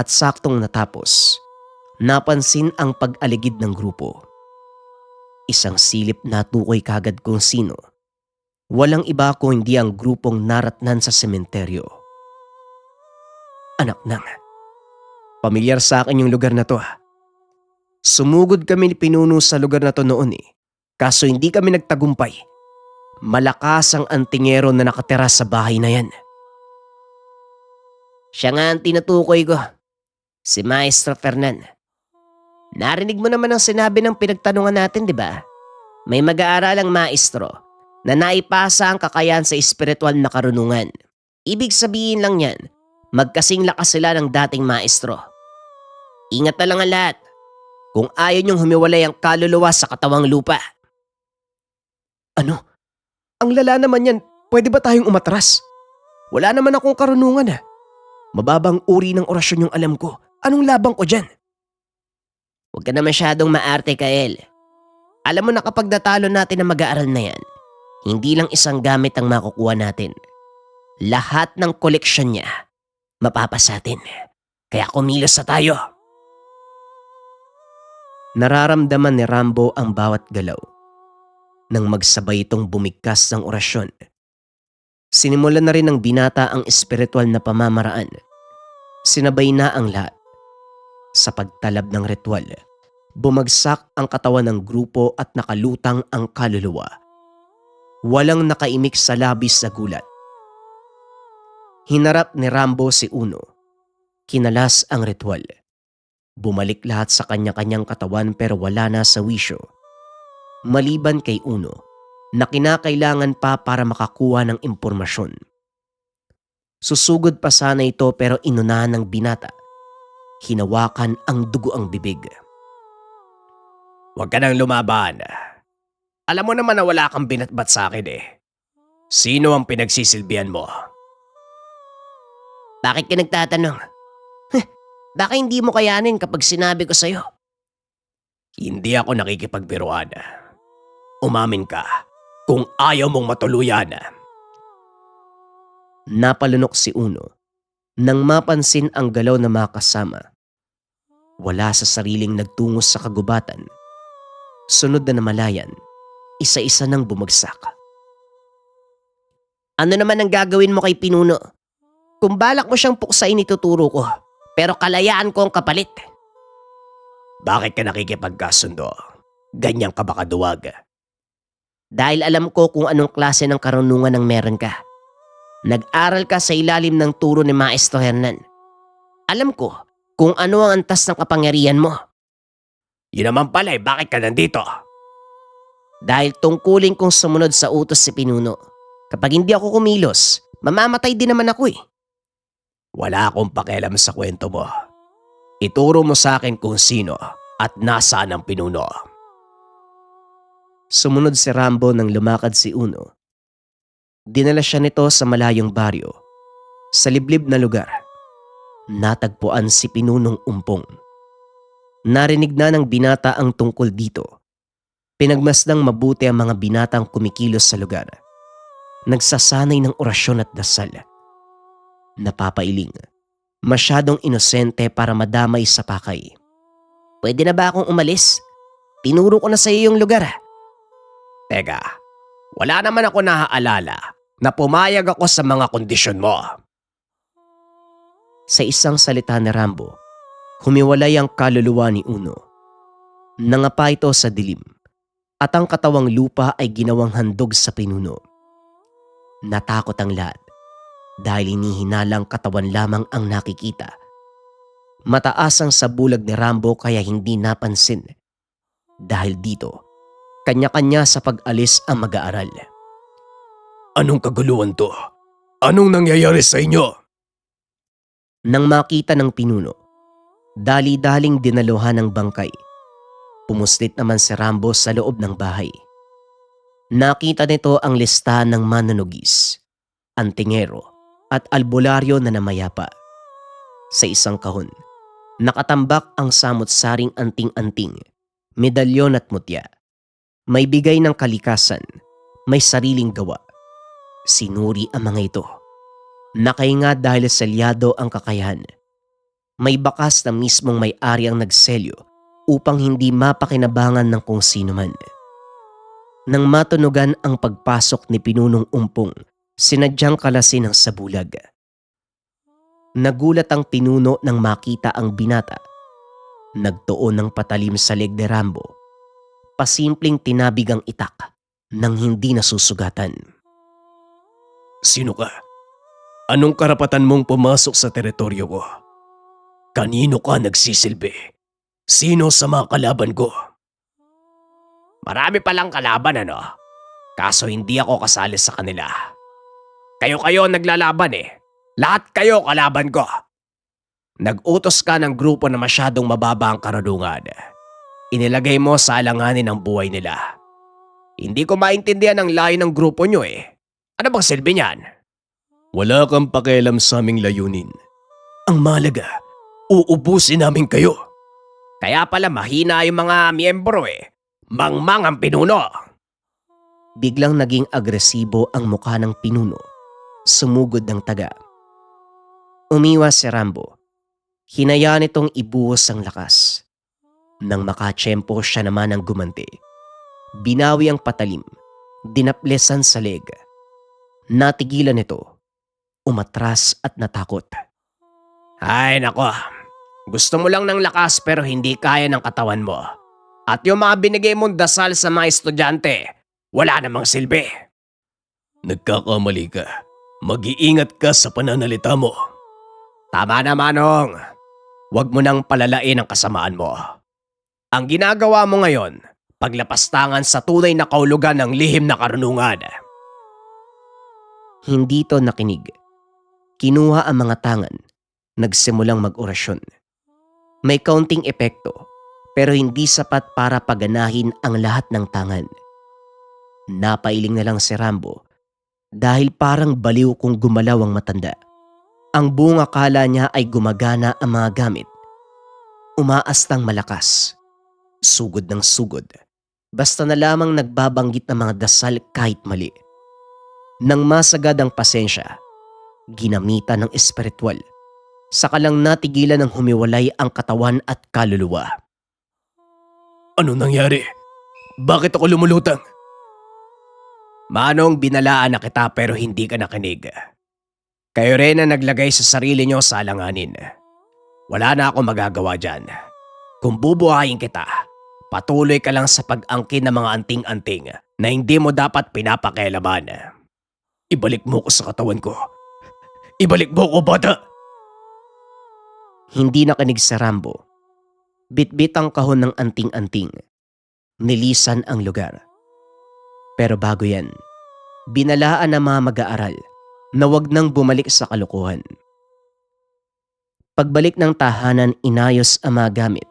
At saktong natapos, napansin ang pag-aligid ng grupo. Isang silip na tukoy kagad kung sino. Walang iba kung hindi ang grupong naratnan sa sementeryo. Anak nang, pamilyar sa akin yung lugar na to. Sumugod kami ni Pinuno sa lugar na to noon kaso hindi kami nagtagumpay. Malakas ang antingero na nakatira sa bahay na yan. Siya nga ang tinutukoy ko, si Maestro Fernan. Narinig mo naman ang sinabi ng pinagtanungan natin, di ba? May mag-aaralang maestro na naipasa ang kakayahan sa espiritual na karunungan. Ibig sabihin lang yan, magkasing lakas sila ng dating maestro. Ingat na lang ang lahat kung ayaw niyong humiwalay ang kaluluwa sa katawang lupa. Ano? Ang lala naman yan, pwede ba tayong umatras? Wala naman akong karunungan . Mababang uri ng orasyon yung alam ko. Anong labang ko dyan? Huwag ka na masyadong maarte, Kael. Alam mo na kapag natalo natin ang mag-aaral na yan, hindi lang isang gamit ang makukuha natin. Lahat ng koleksyon niya, mapapasatin. Kaya kumilos na tayo. Nararamdaman ni Rambo ang bawat galaw. Nang magsabay itong bumigkas ng orasyon, sinimulan na rin ng binata ang espiritual na pamamaraan. Sinabay na ang lahat. Sa pagtalab ng ritual, bumagsak ang katawan ng grupo at nakalutang ang kaluluwa. Walang nakaimik sa labis sa gulat. Hinarap ni Rambo si Uno. Kinalas ang ritual. Bumalik lahat sa kanya-kanyang katawan pero wala na sa wisyo. Maliban kay Uno, na kinakailangan pa para makakuha ng impormasyon. Susugod pa sana ito pero inunahan ng binata. Hinawakan ang dugo ang bibig. Huwag ka nang lumaban. Alam mo naman na wala kang binatbat sa akin . Sino ang pinagsisilbihan mo? Bakit ka nagtatanong? Baka hindi mo kayanin kapag sinabi ko sa'yo. Hindi ako nakikipagbiruan. Umamin ka kung ayaw mong matuluyan. Napalunok si Uno nang mapansin ang galaw na mga kasama. Wala sa sariling nagtungos sa kagubatan. Sunod na namalayan, isa-isa nang bumagsak. Ano naman ang gagawin mo kay Pinuno? Kung balak mo siyang puksain ituturo ko, pero kalayaan ko ang kapalit. Bakit ka nakikipagkasundo? Ganyan ka ba kaduwag? Dahil alam ko kung anong klase ng karunungan ang meron ka. Nag-aral ka sa ilalim ng turo ni Maestro Hernan. Alam ko kung ano ang antas ng kapangyarihan mo. Yun naman pala bakit ka nandito? Dahil tungkulin kong sumunod sa utos si Pinuno. Kapag hindi ako kumilos, mamamatay din naman ako . Wala akong pakialam sa kwento mo. Ituro mo sa akin kung sino at nasaan ang Pinuno. Sumunod si Rambo nang lumakad si Uno. Dinala siya nito sa malayong baryo. Sa liblib na lugar, natagpuan si Pinunong Umpong. Narinig na ng binata ang tungkol dito. Pinagmasdang mabuti ang mga binatang kumikilos sa lugar. Nagsasanay ng orasyon at dasal. Napapailing. Masyadong inosente para madamay sa pakay. Pwede na ba akong umalis? Tinuro ko na sa iyo yung lugar . Teka, wala naman ako naaalala na pumayag ako sa mga kondisyon mo. Sa isang salita ni Rambo, humiwalay ang kaluluwa ni Uno. Nangapa ito sa dilim at ang katawang lupa ay ginawang handog sa Pinuno. Natakot ang lahat dahil hinihinalang katawan lamang ang nakikita. Mataas ang sabulag ni Rambo kaya hindi napansin. Dahil dito, kanya-kanya sa pag-alis ang mag-aaral. Anong kaguluhan to? Anong nangyayari sa inyo? Nang makita ng pinuno, dali-daling dinaluhan ng bangkay. Pumuslit naman si Rambo sa loob ng bahay. Nakita nito ang listahan ng manunugis, antingero at albularyo na namayapa. Sa isang kahon, nakatambak ang samot-saring anting-anting, medalyon at mutya. May bigay ng kalikasan, may sariling gawa. Sinuri ang mga ito. Nakahinga dahil selyado ang kakayahan. May bakas na mismong may-ari ang nagselyo upang hindi mapakinabangan ng kung sino man. Nang matunugan ang pagpasok ni Pinunong Umpong, sinadyang kalasin ang sabulag. Nagulat ang pinuno nang makita ang binata. Nagtuon ng patalim sa leg ni Rambo. Pasimpleng tinabig ang itak nang hindi nasusugatan. Sino ka? Anong karapatan mong pumasok sa teritoryo ko? Kanino ka nagsisilbi? Sino sa mga kalaban ko? Marami palang kalaban ano? Kaso hindi ako kasali sa kanila. Kayo-kayo ang naglalaban eh. Lahat kayo kalaban ko. Nag-utos ka ng grupo na masyadong mababa ang karunungan. Inilagay mo sa alanganin ang buhay nila. Hindi ko maintindihan ang layo ng grupo nyo eh. Ano bang silbi niyan? Wala kang pakialam sa aming layunin. Ang mahalaga, uubusin namin kayo. Kaya pala mahina yung mga miyembro eh. Mangmang ang pinuno. Biglang naging agresibo ang mukha ng pinuno. Sumugod ng taga. Umiwas si Rambo. Hinayaan itong ibuhos ang lakas. Nang makatsyempo siya naman ang gumanti. Binawi ang patalim. Dinaplesan sa leg. Natigilan ito. Umatras at natakot. Ay nako, gusto mo lang ng lakas pero hindi kaya ng katawan mo. At yung mga binigay mong dasal sa mga estudyante, wala namang silbi. Nagkakamali ka. Mag-iingat ka sa pananalita mo. Tama na Manong. Huwag mo nang palalain ang kasamaan mo. Ang ginagawa mo ngayon, paglapastangan sa tunay na kahulugan ng lihim na karunungan. Hindi to nakinig. Kinuha ang mga tangan. Nagsimulang mag-orasyon. May kaunting epekto pero hindi sapat para paganahin ang lahat ng tangan. Napailing na lang si Rambo dahil parang baliw kung gumalaw ang matanda. Ang buong akala niya ay gumagana ang mga gamit. Umaastang malakas. Sugod ng sugod. Basta na lamang nagbabanggit ng mga dasal kahit mali. Nang masagad ang pasensya, ginamitan ng espiritual. Saka lang natigilan ng humiwalay ang katawan at kaluluwa. Ano nangyari? Bakit ako lumulutang? Manong, binalaan na kita pero hindi ka nakinig. Kayo rin na naglagay sa sarili nyo sa alanganin. Wala na ako magagawa dyan. Kung bubuhayin kita, patuloy ka lang sa pag-angkin ng mga anting-anting na hindi mo dapat pinapakialaman. Ibalik mo ko sa katawan ko. Ibalik mo ko, bata! Hindi nakinig si Rambo. Bitbit ang kahon ng anting-anting. Nilisan ang lugar. Pero bago yan, binalaan ng mga mag-aaral na wag nang bumalik sa kalokohan. Pagbalik ng tahanan, inayos ang mga gamit.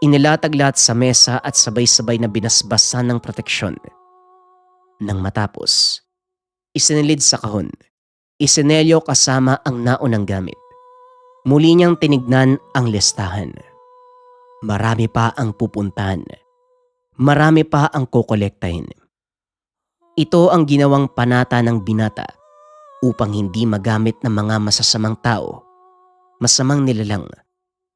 Inilatag lahat sa mesa at sabay-sabay na binasbasan ng proteksyon. Nang matapos, isinilid sa kahon. Isinelyo kasama ang naunang gamit. Muli niyang tinignan ang listahan. Marami pa ang pupuntahan. Marami pa ang kokolektahin. Ito ang ginawang panata ng binata upang hindi magamit ng mga masasamang tao, masamang nilalang,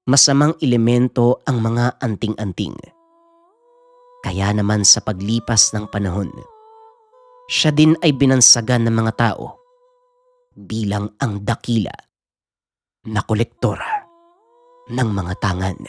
masamang elemento ang mga anting-anting. Kaya naman sa paglipas ng panahon, siya din ay binansagan ng mga tao bilang ang dakila na kolektor ng mga tangan.